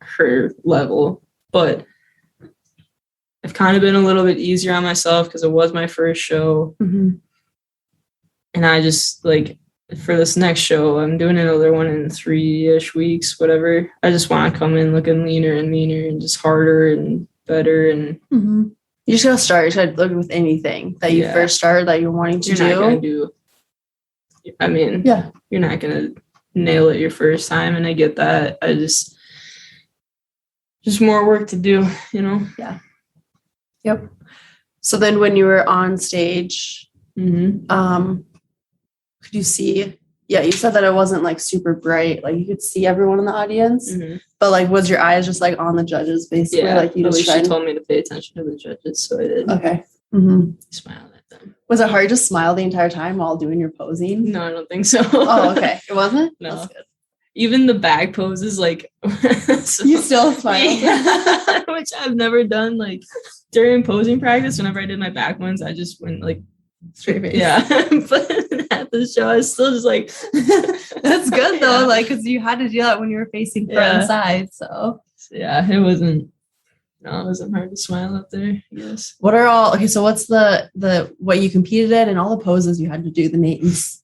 her level, but I've kind of been a little bit easier on myself because it was my first show. Mm-hmm. And I just like, for this next show, I'm doing another one in 3-ish weeks, whatever. I just want to come in looking leaner and meaner and just harder and better. And you just gotta start. You should look with anything that you first start that you're wanting to You're not gonna do. I mean, you're not gonna nail it your first time, and I get that. I just more work to do, you know. Yeah. Yep. So then, when you were on stage, could you see? Yeah, you said that it wasn't like super bright, like you could see everyone in the audience, but like, was your eyes just like on the judges, basically? Yeah, like you just she told me to pay attention to the judges, so I did. Okay. Smile at them. Was it hard to smile the entire time while doing your posing? No, I don't think so. Oh, okay. It wasn't? No. That's good. Even the back poses, like you still smile, which I've never done. Like during posing practice, whenever I did my back ones, I just went like straight face. Yeah, but at the show, I was still just like, that's good though. Like, because you had to do that when you were facing front and side. So yeah, it wasn't hard to smile up there, I guess. What are all so what's the what you competed in and all the poses you had to do, the names?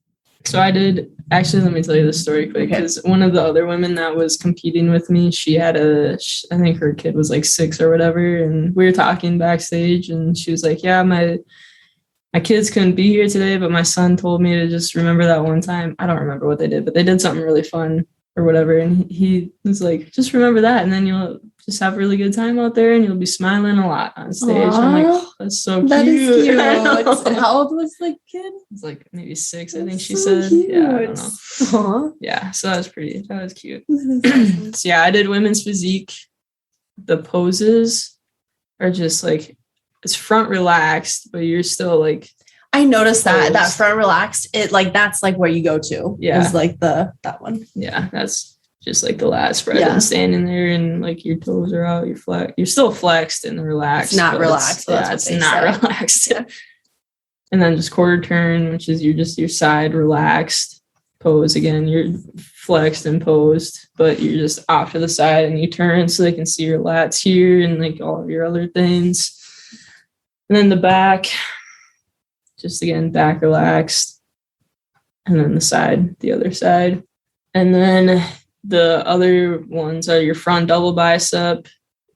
So I did, actually, let me tell you the story quick, because one of the other women that was competing with me, she had I think her kid was like 6 or whatever, and we were talking backstage, and she was like, yeah, my kids couldn't be here today, but my son told me to just remember that one time. I don't remember what they did, but they did something really fun or whatever, and he was like, just remember that, and then you'll just have a really good time out there, and you'll be smiling a lot on stage. Aww, I'm like, oh, that's so cute. That is cute. How old was the kid? It's like maybe 6, that's I think she so said. Cute. Yeah, I don't know. Aww. Yeah, so that was cute. So yeah, I did women's physique. The poses are just like, it's front relaxed, but you're still like, I noticed that front relaxed, it like that's like where you go to. Yeah. Is like that one. Yeah, that's just like the lat spread and standing there, and like your toes are out, you're still flexed and relaxed. It's not relaxed. It's not relaxed. And then just quarter turn, which is your side relaxed pose again. You're flexed and posed, but you're just off to the side and you turn so they can see your lats here and like all of your other things. And then the back, just again, back relaxed. And then the other side. And then the other ones are your front double bicep,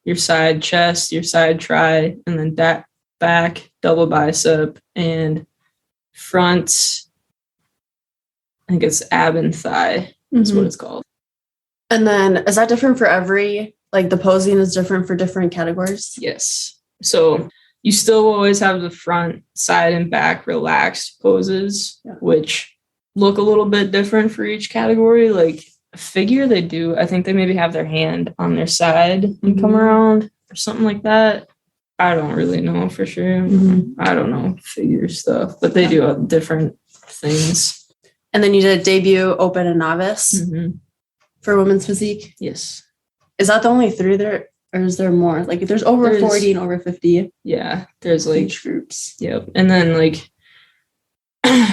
your side chest, your side tri, and then back double bicep, and front, I think it's ab and thigh is what it's called. And then is that different for every, like the posing is different for different categories? Yes. So you still always have the front, side, and back relaxed poses, which look a little bit different for each category. Like figure, they do, I think they maybe have their hand on their side and come around or something like that. I don't really know for sure. I don't know figure stuff, but they do different things. And then you did debut, open, and novice for women's physique? Yes. Is that the only 3 there, or is there more? Like if there's over 40 and over 50. Yeah, there's like age groups. Yep. And then like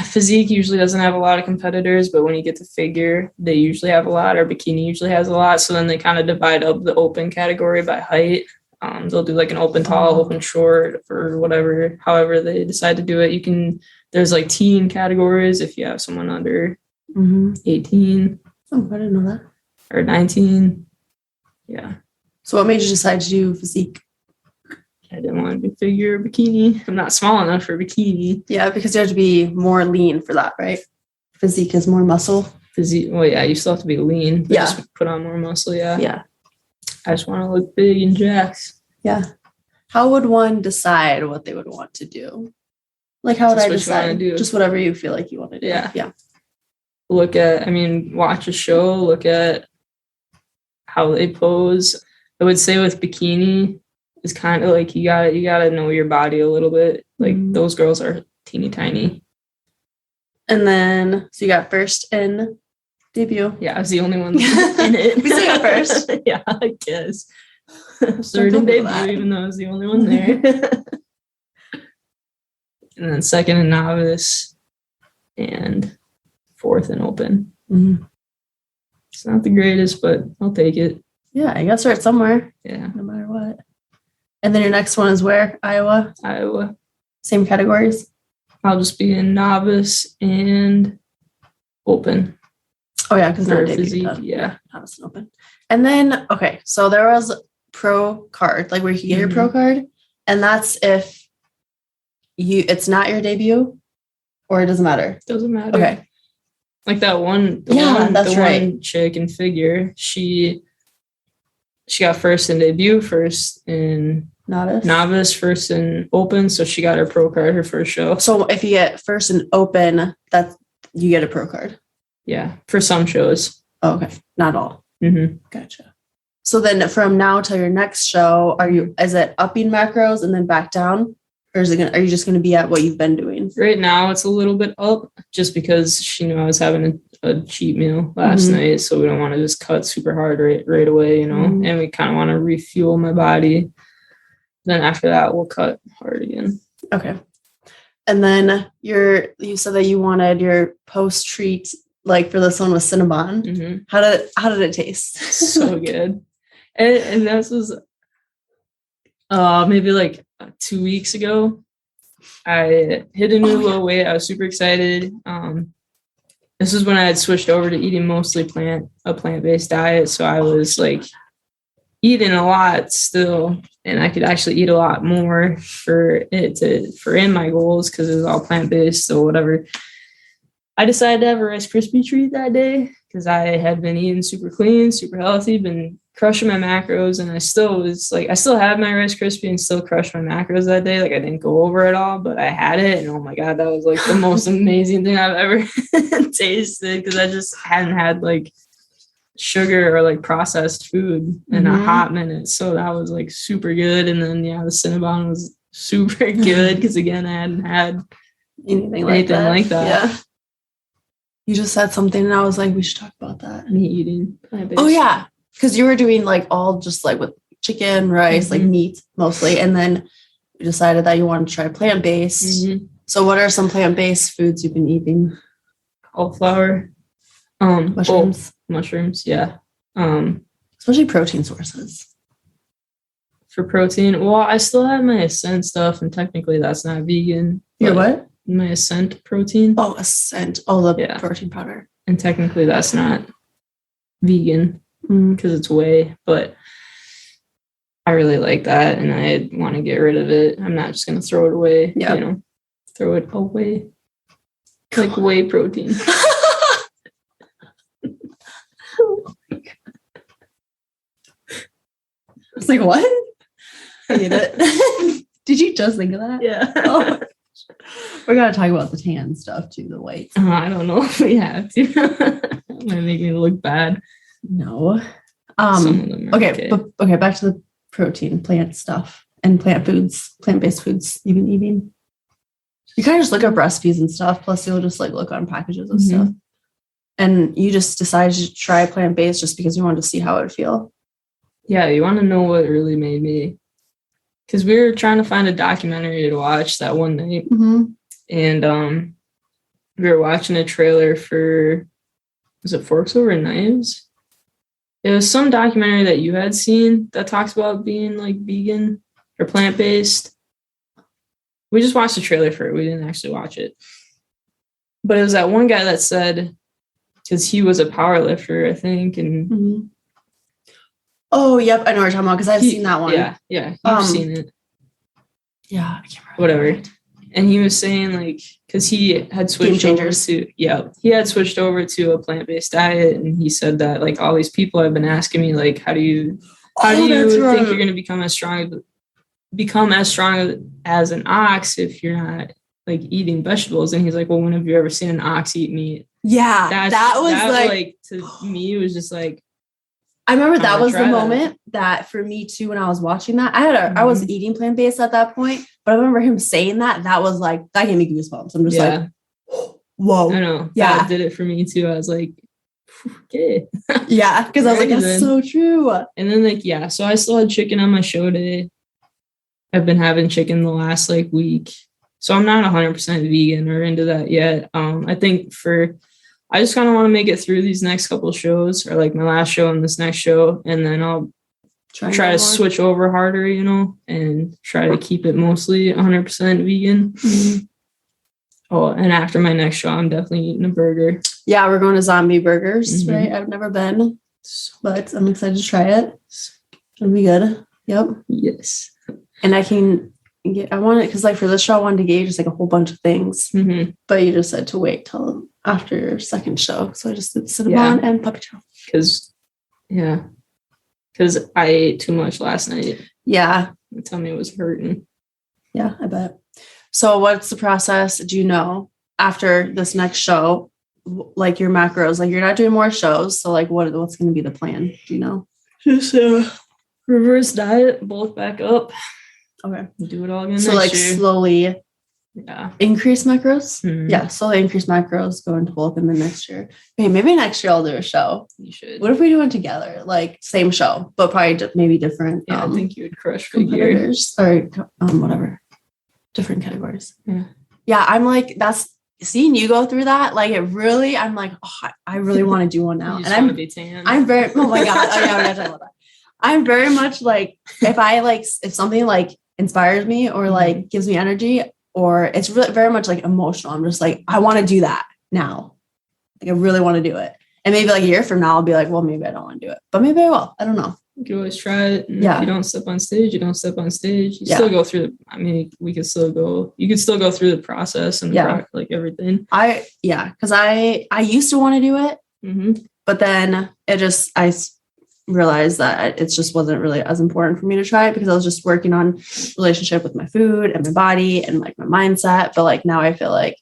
physique usually doesn't have a lot of competitors, but when you get to figure, they usually have a lot, or bikini usually has a lot. So then they kind of divide up the open category by height. They'll do like an open tall, open short, or whatever, however they decide to do it. There's like teen categories if you have someone under 18. Oh, I didn't know that. Or 19. Yeah. So what made you decide to do physique? I didn't want to do figure or bikini. I'm not small enough for bikini. Yeah, because you have to be more lean for that, right? Physique is more muscle. Physique, well, yeah, you still have to be lean. But just put on more muscle, Yeah. I just want to look big and jacked. Yeah. How would one decide what they would want to do? Like, how would I decide? Just whatever you feel like you want to do. Yeah. Watch a show, look at how they pose. I would say with bikini, it's kind of like you gotta know your body a little bit. Like those girls are teeny tiny. And then, so you got first in debut. Yeah, I was the only one in it. We still got first. Yeah, I guess. Third in debut, even though I was the only one there. And then second in novice, and fourth in open. It's not the greatest, but I'll take it. Yeah, I gotta start somewhere. Yeah, no matter what. And then your next one is where? Iowa. Iowa. Same categories. I'll just be in novice and open. Oh yeah, because not Physique, done. yeah. Not as an open. And then okay, so there was pro card, like where you can get your pro card, and that's if it's not your debut, or it doesn't matter. Doesn't matter. Okay. Like that one, one chick in figure, she got first in debut, first in novice, first in open, so she got her pro card her first show. So if you get first in open, you get a pro card. Yeah, for some shows. Oh, okay, not all. Gotcha. So then from now till your next show, is it upping macros and then back down? Or are you just going to be at what you've been doing? Right now, it's a little bit up just because she knew I was having a cheat meal last night. So we don't want to just cut super hard right away, and we kind of want to refuel my body. Then after that, we'll cut hard again. Okay. And then you said that you wanted your post-treat, like for this one with Cinnabon. How did it taste? So good. And this was maybe like 2 weeks ago. I hit a new low weight. I was super excited. This is when I had switched over to eating mostly plant-based diet. So I was like eating a lot still, and I could actually eat a lot more for in my goals because it was all plant-based. So whatever. I decided to have a Rice Krispie treat that day because I had been eating super clean, super healthy, been crushing my macros, and I still had my Rice Krispie and still crushed my macros that day. Like I didn't go over it all, but I had it, and oh my God, that was like the most amazing thing I've ever tasted because I just hadn't had like sugar or like processed food in a hot minute. So that was like super good. And then the Cinnabon was super good because again, I hadn't had anything like that. Yeah. You just said something and I was like, we should talk about that. Me eating plant-based. Oh yeah. Because you were doing like all just like with chicken, rice, like meat mostly. And then you decided that you wanted to try plant-based. So what are some plant-based foods you've been eating? Cauliflower. Mushrooms, yeah. Especially protein sources. For protein, well, I still have my Ascent stuff, and technically that's not vegan. Your what? My Ascent protein. Oh, Ascent. Oh, the protein powder. And technically that's not vegan because it's whey, but I really like that, and I want to get rid of it. I'm not just going to throw it away. Yeah. Throw it away. Like whey protein. I was like, what? I hate it. Did you just think of that? Yeah. Oh. We're going to talk about the tan stuff too, the whites. I don't know if we have to. It might make me look bad. No. Okay, back to the protein, plant stuff and plant-based foods you've been eating. You kind of just look up recipes and stuff, plus you'll just like look on packages and stuff. And you just decided to try plant-based just because you wanted to see how it would feel. Yeah, you want to know what really made me. Because we were trying to find a documentary to watch that one night. And we were watching a trailer for, was it Forks Over Knives? It was some documentary that you had seen that talks about being like vegan or plant-based. We just watched the trailer for it. We didn't actually watch it. But it was that one guy that said, because he was a power lifter, I think, and oh, yep, I know what you're talking about because I've seen that one. Yeah, you've seen it. Yeah, I can't remember. Whatever. And he was saying, like, because he had switched over to a plant-based diet, and he said that, like, all these people have been asking me, like, how do you think you're going to become as strong as an ox if you're not like eating vegetables? And he's like, well, when have you ever seen an ox eat meat? Yeah, that was like to me, it was just like, I remember that was the moment that for me too, when I was watching that, I was eating plant-based at that point, but I remember him saying that was like, that gave me goosebumps. I'm just like, whoa. I know. Yeah. That did it for me too. I was like, okay. Yeah. Cause I was like, that's so true. And then like, yeah. So I still had chicken on my show day. I've been having chicken the last like week. So I'm not 100% vegan or into that yet. I think I just kind of want to make it through these next couple of shows, or like my last show and this next show. And then I'll try to switch over harder, and try to keep it mostly 100% vegan. Oh, and after my next show, I'm definitely eating a burger. Yeah, we're going to Zombie Burgers, right? I've never been, but I'm excited to try it. It'll be good. Yep. Yes. And I want it because like for this show, I wanted to get you just like a whole bunch of things, but you just said to wait till after your second show. So I just did Cinnabon and Puppy Chow. Because I ate too much last night. Yeah. My tummy was hurting. Yeah, I bet. So what's the process? Do you know after this next show, like your macros, like you're not doing more shows. So like what's going to be the plan? Do you know? Just reverse diet, bulk back up. Okay. Do it all again so next like year. Slowly increase macros. Yeah. Slowly increase macros, go into bulk and then next year. Hey, maybe next year I'll do a show. You should. What if we do it together? Like same show, but probably maybe different. Yeah, I think you would crush figure. Or whatever. Different categories. Yeah. Yeah. I'm like, that's seeing you go through that. Like it really, I'm like, oh, I really want to do one now. And I'm be tan. I'm very, oh my God. Oh yeah, we're gonna talk about that. I'm very much like, if something like inspires me or like gives me energy, or it's really very much like emotional. I'm just like, I want to do that now. Like I really want to do it. And maybe like a year from now, I'll be like, well, maybe I don't want to do it, but maybe I will. I don't know. You can always try it. And if you don't step on stage, you don't step on stage. You still go through you could still go through the process and like everything. Because I used to want to do it, but then I realized that it just wasn't really as important for me to try it because I was just working on relationship with my food and my body and like my mindset. But like now I feel like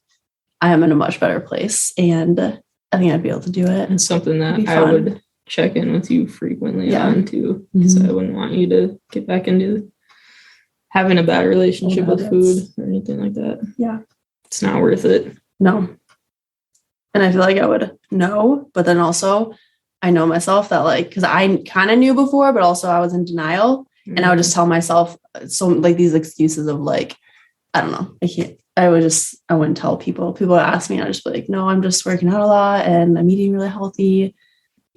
I am in a much better place and I think I'd be able to do it. And something that I would check in with you frequently on too, because I wouldn't want you to get back into having a bad relationship with food or anything like that. Yeah. It's not worth it. No. And I feel like I would know, but then also I know myself that like, because I kind of knew before, but also I was in denial and I would just tell myself so like these excuses of like, I don't know, I wouldn't tell people. People would ask me, I'd just be like, no, I'm just working out a lot and I'm eating really healthy.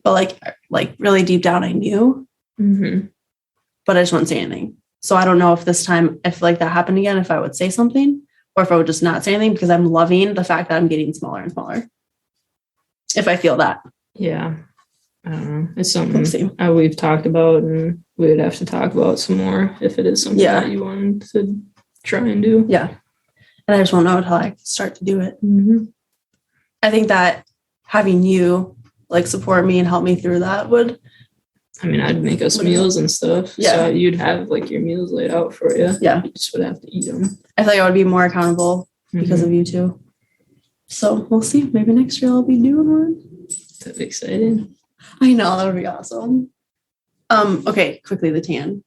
But like really deep down, I knew, but I just wouldn't say anything. So I don't know if this time, if like that happened again, if I would say something or if I would just not say anything because I'm loving the fact that I'm getting smaller and smaller. If I feel that. Yeah. I don't know. It's something we've talked about and we would have to talk about some more if it is something that you wanted to try and do. Yeah. And I just won't know until I start to do it. I think that having you like support me and help me through that would. I'd make us meals and stuff. Yeah. So you'd have like your meals laid out for you. Yeah. You just would have to eat them. I feel like I would be more accountable because of you too. So we'll see. Maybe next year I'll be doing one. That'd be exciting. I know. That would be awesome. Okay. Quickly, the tan.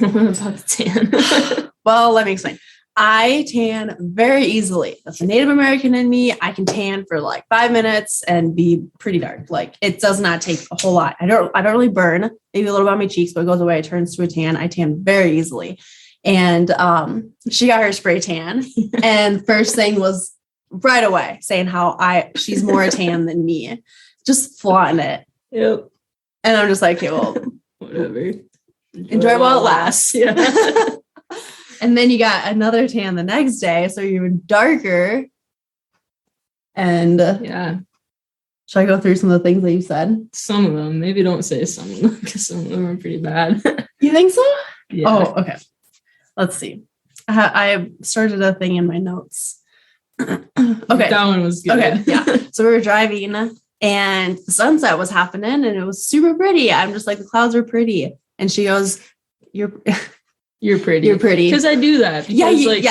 What about the tan? Well, let me explain. I tan very easily. That's a Native American in me. I can tan for like 5 minutes and be pretty dark. Like it does not take a whole lot. I don't really burn, maybe a little bit on my cheeks, but it goes away. It turns to a tan. I tan very easily. And she got her spray tan. And first thing was right away saying how she's more tan than me. Just flaunting it. Yep. And I'm just like, okay, well, whatever. Enjoy while it lasts. Yeah. And then you got another tan the next day, so you're even darker. And should I go through some of the things that you said? Some of them. Maybe don't say some of them because some of them are pretty bad. You think so? Yeah. Oh, okay. Let's see. I started a thing in my notes. Okay. That one was good. Okay. Yeah. So we were driving and the sunset was happening and it was super pretty. I'm just like, the clouds are pretty. And she goes, You're pretty. You're pretty. Because I do that. Yeah,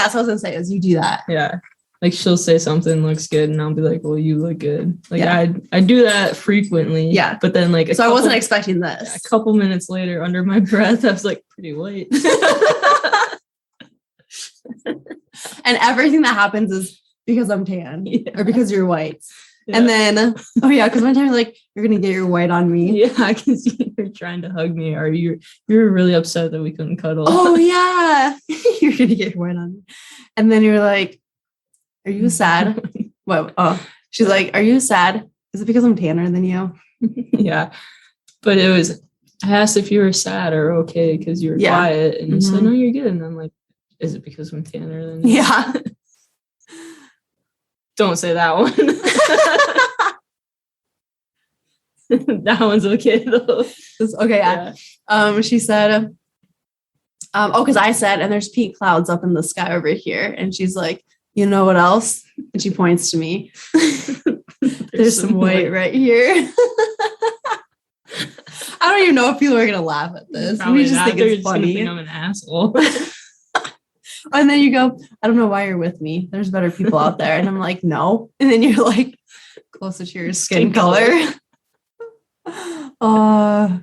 so I was gonna say is you do that. Yeah. Like she'll say something looks good and I'll be like, well, you look good. Like I do that frequently. Yeah. But then like I wasn't expecting this. Yeah, a couple minutes later under my breath, I was like pretty white. And everything that happens is because I'm tan or because you're white. Yeah. And then, because one time you're like, you're going to get your white on me. Yeah, because you're trying to hug me or you were really upset that we couldn't cuddle. Oh, yeah. You're going to get your white on me. And then you're like, are you sad? What? Oh, she's like, are you sad? Is it because I'm tanner than you? Yeah. But I asked if you were sad or okay because you were quiet. And you said, no, you're good. And I'm like, is it because I'm tanner than you? Yeah. Don't say that one. That one's okay though. Okay, yeah. She said, because I said, and there's pink clouds up in the sky over here. And she's like, you know what else? And she points to me. There's some white right here. I don't even know if people are going to laugh at this. We just think it's funny. Think I'm an asshole. And then you go, I don't know why you're with me. There's better people out there. And I'm like, no. And then you're like, closer to your skin color. I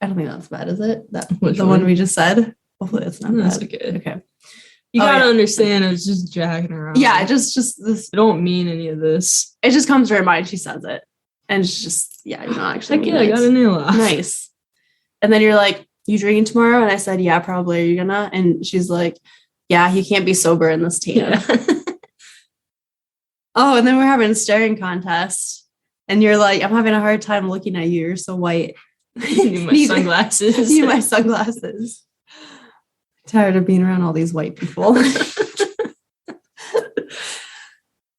don't think that's bad, is it? The one we just said? Hopefully it's not that's bad. Okay. You gotta understand it's just jacking around. Yeah, just this. I don't mean any of this. It just comes to her mind. She says it. And it's just, yeah, you're not actually. I got a nail off. Nice. And then you're like, you drinking tomorrow? And I said, yeah, probably. Are you gonna? And she's like, yeah, you can't be sober in this tan. Yeah. Oh, and then we're having a staring contest. And you're like, I'm having a hard time looking at you. You're so white. Need my sunglasses. Need my sunglasses. Tired of being around all these white people.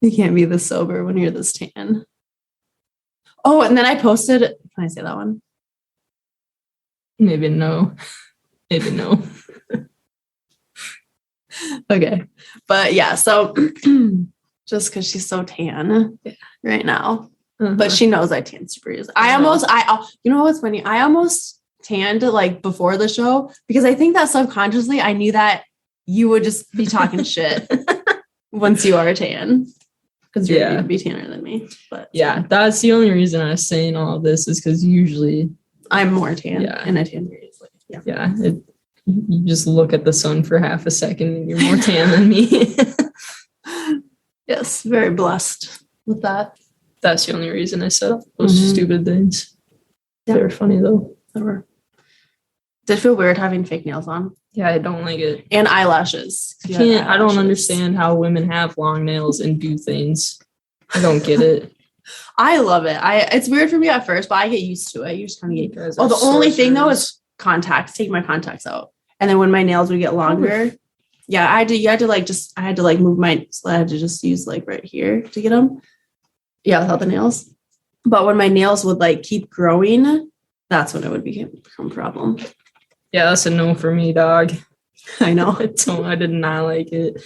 You can't be this sober when you're this tan. Oh, and then I posted. Can I say that one? Maybe no. Maybe no. Okay. But yeah, so just because she's so tan right now. But she knows I tan super easily. You know what's funny? I almost tanned like before the show because I think that subconsciously I knew that you would just be talking shit once you are tan because you're going to be tanner than me. But yeah, that's the only reason I was saying all of this is because usually I'm more tan and I tan very easily. Yeah. You just look at the sun for half a second and you're more tan than me. Yes, very blessed with that. That's the only reason I said those stupid things. They were funny though. They were. Did it feel weird having fake nails on? Yeah, I don't like it. And eyelashes. I don't understand how women have long nails and do things. I don't get it. I love it. It's weird for me at first, but I get used to it. You just kind of get. The only thing though is contacts. Take my contacts out, and then when my nails would get longer, I had to move my. So I had to just use like right here to get them. Yeah, without the nails. But when my nails would like keep growing, that's when it would become a problem. Yeah, that's a no for me, dog. I know. I did not like it.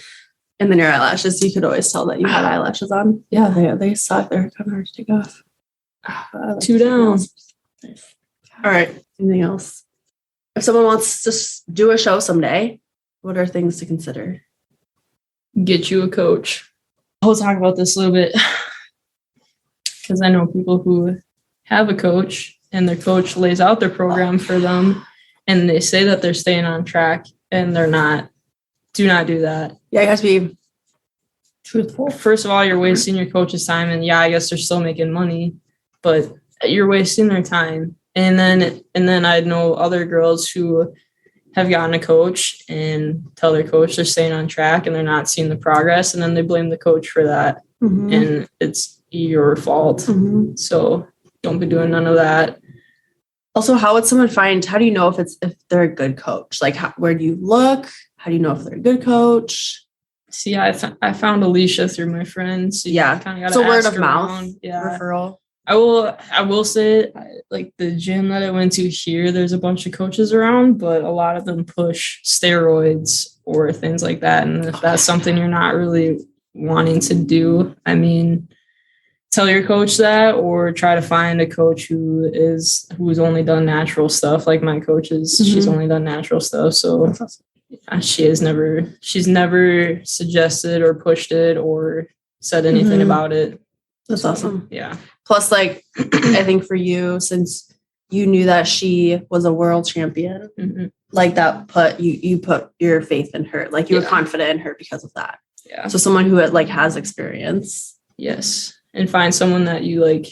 And then your eyelashes, you could always tell that you had eyelashes on. Yeah, they suck. They're kind of hard to take off. 2 down. All right. Anything else? If someone wants to do a show someday, what are things to consider? Get you a coach. I'll talk about this a little bit because I know people who have a coach and their coach lays out their program for them and they say that they're staying on track and they're not. Do not do that. Yeah, you have to be truthful. First of all, you're wasting your coach's time, and I guess they're still making money, but you're wasting their time. And then I know other girls who have gotten a coach and tell their coach they're staying on track and they're not seeing the progress, and then they blame the coach for that, and it's your fault. So don't be doing none of that. Also, how would someone how do you know if they're a good coach? Like, where do you look? How do you know if they're a good coach? See, I found Alicia through my friends. So kind of got word of mouth referral. I will say, like the gym that I went to here, there's a bunch of coaches around, but a lot of them push steroids or things like that. And if that's something you're not really wanting to do, I mean, tell your coach that, or try to find a coach who's only done natural stuff. Like my coach she's only done natural stuff. So she's never suggested or pushed it or said anything about it. That's awesome. Yeah. Plus, like, I think for you, since you knew that she was a world champion, like that you put your faith in her, like you were confident in her because of that. Yeah. So someone who has experience. Yes. And find someone that you like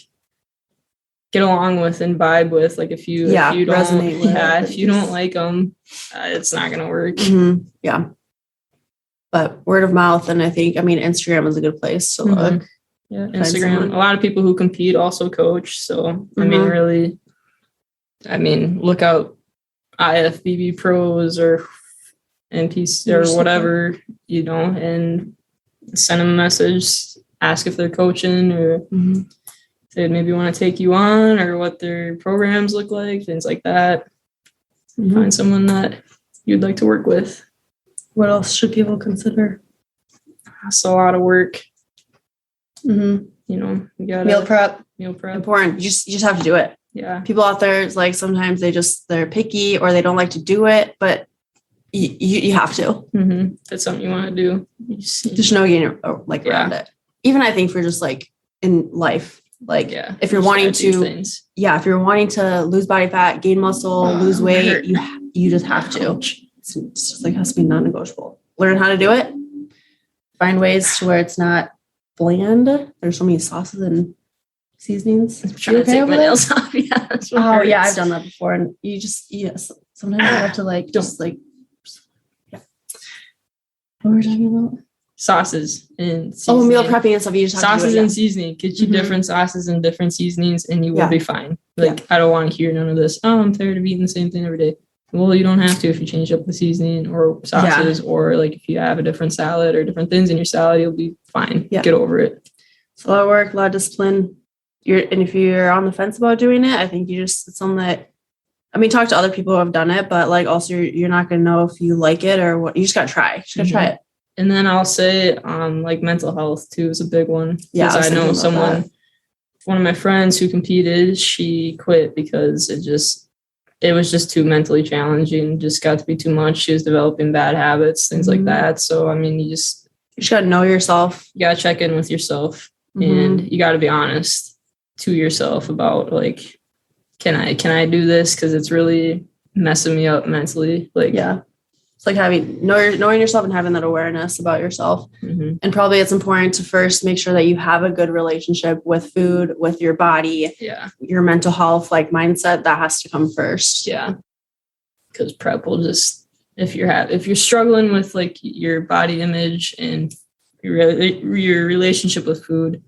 get along with and vibe with. Like if you don't resonate with, if you don't like them, it's not going to work. Yeah. But word of mouth. And Instagram is a good place to look. Yeah. Instagram. A lot of people who compete also coach. So, look out IFBB pros or NPC or whatever, and send them a message. ask if they're coaching or if they maybe want to take you on or what their programs look like, things like that. Find someone that you'd like to work with. What else should people consider? That's a lot of work. You know, you got meal prep. Important. You just have to do it. Yeah. People out there, it's like sometimes they're picky or they don't like to do it, but you have to. That's something you want to do. Just know you're like around it. Even I think for just like in life, like if you're wanting to, if you're wanting to lose body fat, gain muscle, lose weight, you just have to. It's just like has to be non-negotiable. Learn how to do it. Find ways to where it's not bland. There's so many sauces and seasonings. I'm trying to take my nails off. Yeah, I've done that before, and you just sometimes you have to like just like what were we talking about? Sauces and seasoning. Meal prepping and stuff. You just have sauces to do it, and seasoning. Get you different sauces and different seasonings, and you will be fine. Like I don't want to hear none of this. Oh, I'm tired of eating the same thing every day. Well, you don't have to if you change up the seasoning or sauces, or like if you have a different salad or different things in your salad, you'll be fine. Yeah. Get over it. It's a lot of work, a lot of discipline. And if you're on the fence about doing it, I think it's something that, I mean, talk to other people who have done it, but like also you're not going to know if you like it or what. You just got to try. You just got to try it. And then I'll say like mental health too is a big one. Yeah. I know one of my friends who competed, she quit because it was just too mentally challenging. Just got to be too much. She was developing bad habits, things like that. So, I mean, you just got to know yourself. You got to check in with yourself and you got to be honest to yourself about like, can I do this? Cause it's really messing me up mentally. Like, it's like knowing yourself and having that awareness about yourself. And probably it's important to first make sure that you have a good relationship with food, with your body, your mental health, like mindset, that has to come first. Yeah. Cause prep will just, if you're struggling with like your body image and your relationship with food,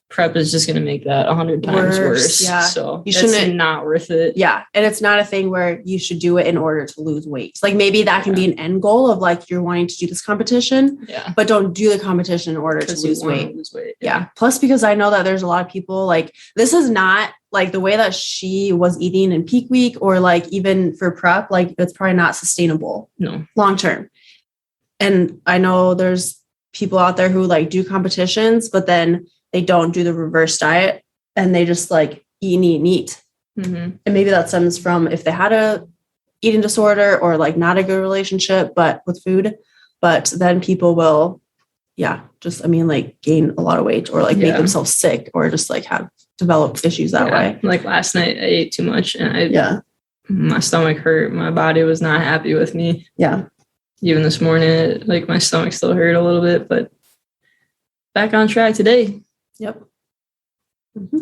prep is just going to make that 100 times worse. Yeah. So it's not worth it. Yeah. And it's not a thing where you should do it in order to lose weight. Like maybe that can be an end goal of like, you're wanting to do this competition, but don't do the competition in order to lose weight. Yeah. Plus, because I know that there's a lot of people like, this is not like the way that she was eating in peak week or like even for prep, like it's probably not sustainable. No. Long-term. And I know there's people out there who like do competitions, but then they don't do the reverse diet and they just like eat. And maybe that stems from if they had a eating disorder or like not a good relationship, but with food, but then people will, like gain a lot of weight or like make themselves sick or just like have developed issues that way. Like last night I ate too much and my stomach hurt. My body was not happy with me. Yeah. Even this morning, like my stomach still hurt a little bit, but back on track today. Yep.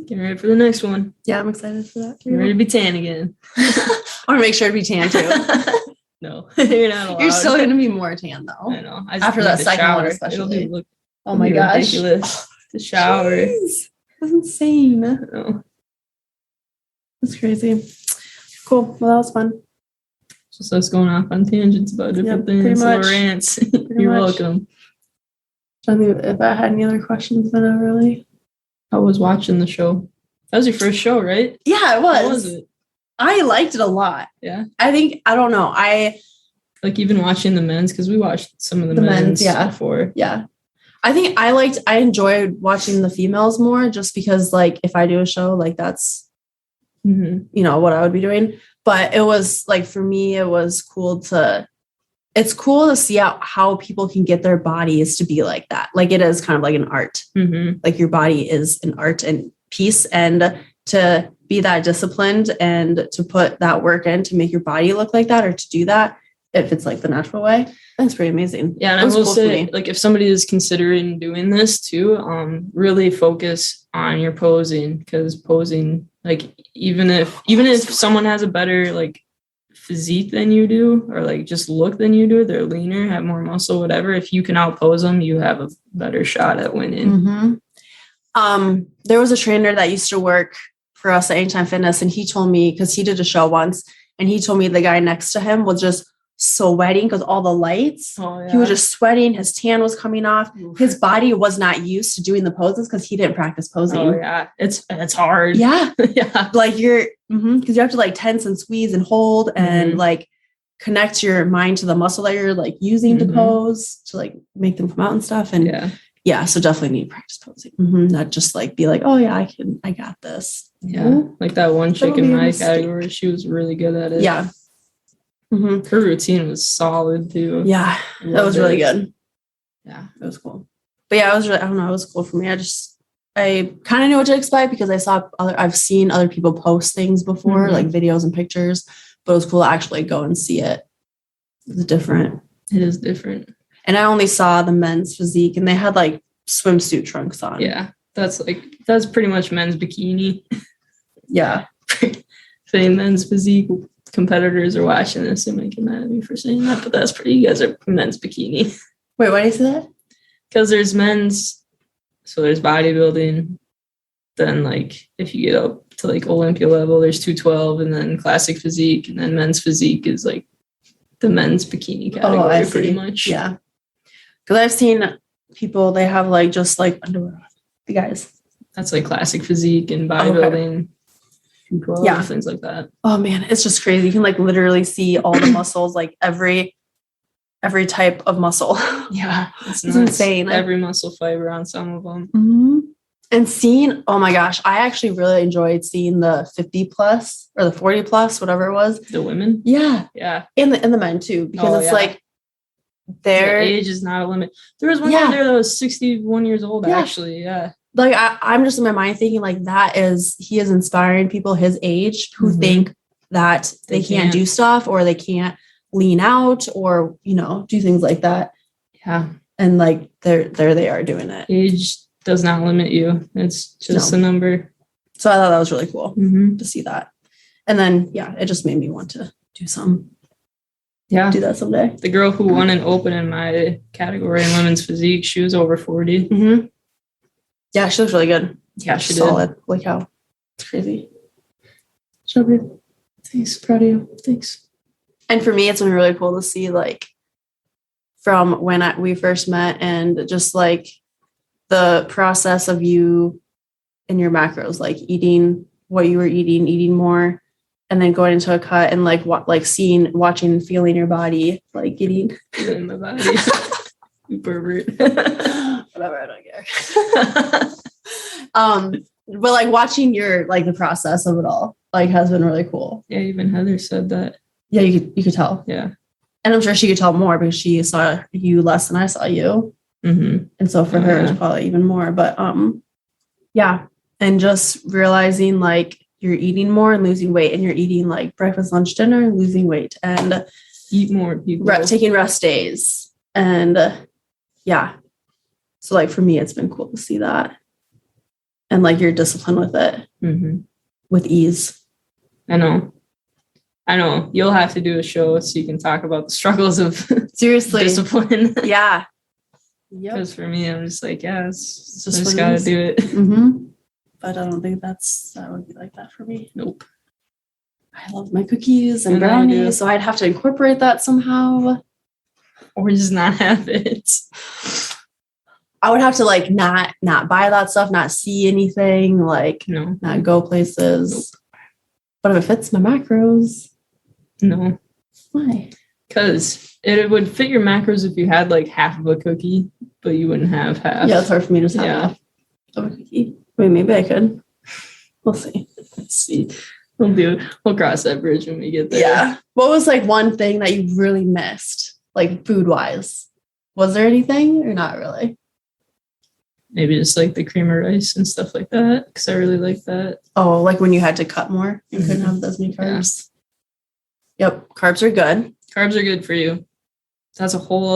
Getting ready for the next one. Yeah, I'm excited for that. Getting ready to be tan again. I want to make sure to be tan too. No, you're not allowed. You're still going to be more tan though. I know. After that second one, especially. Oh my gosh. Ridiculous. The shower. Jeez. That's insane. I know. That's crazy. Cool. Well, that was fun. Just us going off on tangents about different things. Pretty much. Rants. You're welcome. I think if I had any other questions, then I really. I was watching the show. That was your first show, right? Yeah, it was. How was it? I liked it a lot. Yeah. I don't know. I like even watching the men's because we watched some of the men's before. Yeah. I enjoyed watching the females more just because like if I do a show, like that's, what I would be doing. But it was like, for me, it was cool to see how people can get their bodies to be like that. Like it is kind of like an art. Like your body is an art and piece, and to be that disciplined and to put that work in to make your body look like that or to do that, if it's like the natural way, that's pretty amazing. Yeah. And I will say, like, if somebody is considering doing this too, really focus on your posing, because posing, like, even if someone has a better, like, physique than you do, or like just look than you do, they're leaner, have more muscle, whatever, if you can outpose them, you have a better shot at winning. There was a trainer that used to work for us at Anytime Fitness, and he told me, because he did a show once, and he told me the guy next to him was just sweating because all the lights. Oh, yeah. He was just sweating. His tan was coming off. Oof. His body was not used to doing the poses because he didn't practice posing. Oh yeah, it's hard. Yeah. Yeah. Like you're, because you have to like tense and squeeze and hold and like connect your mind to the muscle that you're like using to pose to like make them come out and stuff. And yeah, so definitely need practice posing. Not just like be like, oh yeah, I got this. Yeah. Like that one chick in my category, she was really good at it. Yeah. Her routine was solid too. Yeah. That was really good. Yeah. It was cool. But yeah, it was really, I don't know, it was cool for me. I kind of knew what to expect because I've seen other people post things before, like videos and pictures, but it was cool to actually go and see it. It's different. It is different. And I only saw the men's physique and they had like swimsuit trunks on. Yeah. That's pretty much men's bikini. Yeah. If any men's physique competitors are watching this, they might get mad at me for saying that, but that's pretty. You guys are men's bikini. Wait, why do you say that? Because there's men's, so there's bodybuilding. Then like if you get up to like Olympia level, there's 212, and then classic physique, and then men's physique is like the men's bikini category, pretty much. Yeah. Because I've seen people, they have like just like underwear on. The guys. That's like classic physique and bodybuilding. 212, things like that. Oh man, it's just crazy. You can like literally see all the muscles, like every type of muscle. Yeah, it's insane. Every muscle fiber on some of them. And seeing, oh my gosh, I actually really enjoyed seeing the 50 plus or the 40 plus, whatever it was. The women? Yeah. Yeah. And the men too, because it's like their age is not a limit. There was one guy there that was 61 years old, actually. Yeah. Like I'm just in my mind thinking like he is inspiring people his age who think that they can't do stuff or they can't lean out or, do things like that. Yeah. And like there they are doing it. Age does not limit you. It's just a number. So I thought that was really cool to see that. And then, it just made me want to do some. Yeah. Do that someday. The girl who won an open in my category in women's physique, she was over 40. Yeah, she looks really good. Yeah, she solid. did. Like how it's crazy. Thanks. Proud of you. Thanks. And for me, it's been really cool to see like from when we first met and just like the process of you and your macros, like eating what you were eating more, and then going into a cut and like watching and feeling your body, like getting in my body. You pervert. Whatever, I don't care. But like watching your like the process of it all like has been really cool. Yeah, even Heather said that. Yeah, you could tell. Yeah. And I'm sure she could tell more because she saw you less than I saw you. And so for her, it's probably even more. But yeah. And just realizing like you're eating more and losing weight, and you're eating like breakfast, lunch, dinner, and losing weight, and eat more people. Taking rest days. And so like for me, it's been cool to see that. And like your discipline with it with ease. I know. You'll have to do a show so you can talk about the struggles of seriously discipline. Yeah. Because for me, I'm just like, I just got to do it. But I don't think that would be like that for me. Nope. I love my cookies and brownies, so I'd have to incorporate that somehow. Or just not have it. I would have to like not buy that stuff, not see anything, like not go places. Nope. But if it fits my macros. No. Why? Because it would fit your macros if you had like half of a cookie, but you wouldn't have half. Yeah, it's hard for me to have half of a cookie. I mean, maybe I could. We'll see. Let's see. We'll cross that bridge when we get there. Yeah. What was like one thing that you really missed, like food wise? Was there anything or not really? Maybe just like the cream of rice and stuff like that, because I really like that. Oh, like when you had to cut more and couldn't have those many carbs. Yeah. Yep, carbs are good. Carbs are good for you. That's a whole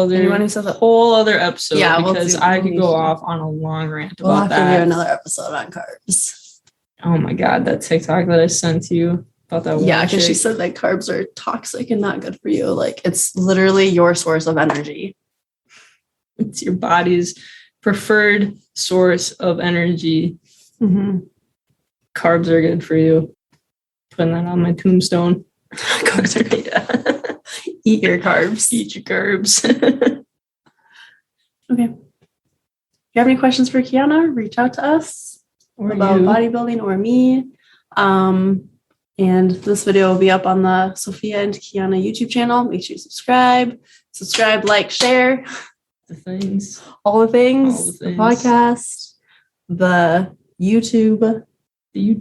other episode. Yeah, because I could go off on a long rant about that. We'll have to do another episode on carbs. Oh my God, that TikTok that I sent to you about that. Yeah, because she said that carbs are toxic and not good for you. Like it's literally your source of energy. It's your body's preferred source of energy. Carbs are good for you. Putting that on my tombstone. Carbs are good. Eat your carbs. Eat your carbs. Okay. If you have any questions for Kiana, reach out to us about bodybuilding or me. And this video will be up on the Sophia and Kiana YouTube channel. Make sure you subscribe, like, share. The things. All the things. The podcast. The YouTube. The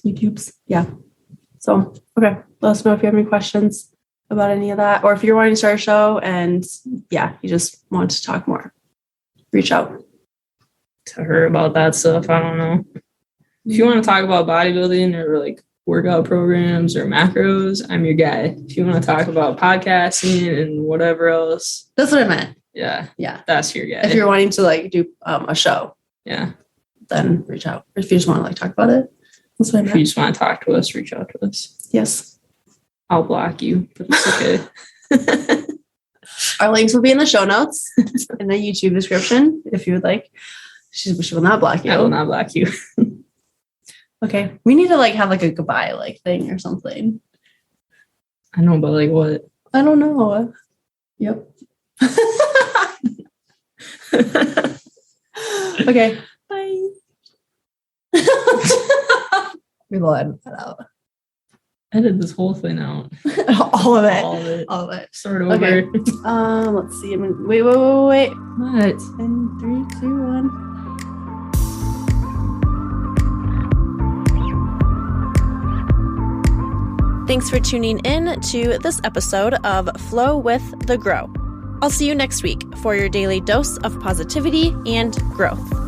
YouTubes. Yeah. So, okay. Let us know if you have any questions about any of that. Or if you're wanting to start a show and you just want to talk more, reach out to her about that stuff. I don't know. If you want to talk about bodybuilding or like workout programs or macros, I'm your guy. If you want to talk about podcasting and whatever else. That's what I meant. Yeah. Yeah. That's your guy. If you're wanting to like do a show. Yeah. Then reach out. Or if you just want to like talk about it. That's what I meant. If you just want to talk to us, reach out to us. Yes. I'll block you, but it's okay. Our links will be in the show notes in the YouTube description if you would like. She will not block you. I will not block you. Okay. We need to like have like a goodbye like thing or something. I know, but like what? I don't know. Yep. Okay. Bye. We will edit that out. Edit this whole thing out. All of it. All of it. Start over. Okay. Let's see. Wait. What? In 3, 2, 1. Thanks for tuning in to this episode of Flow with the Grow. I'll see you next week for your daily dose of positivity and growth.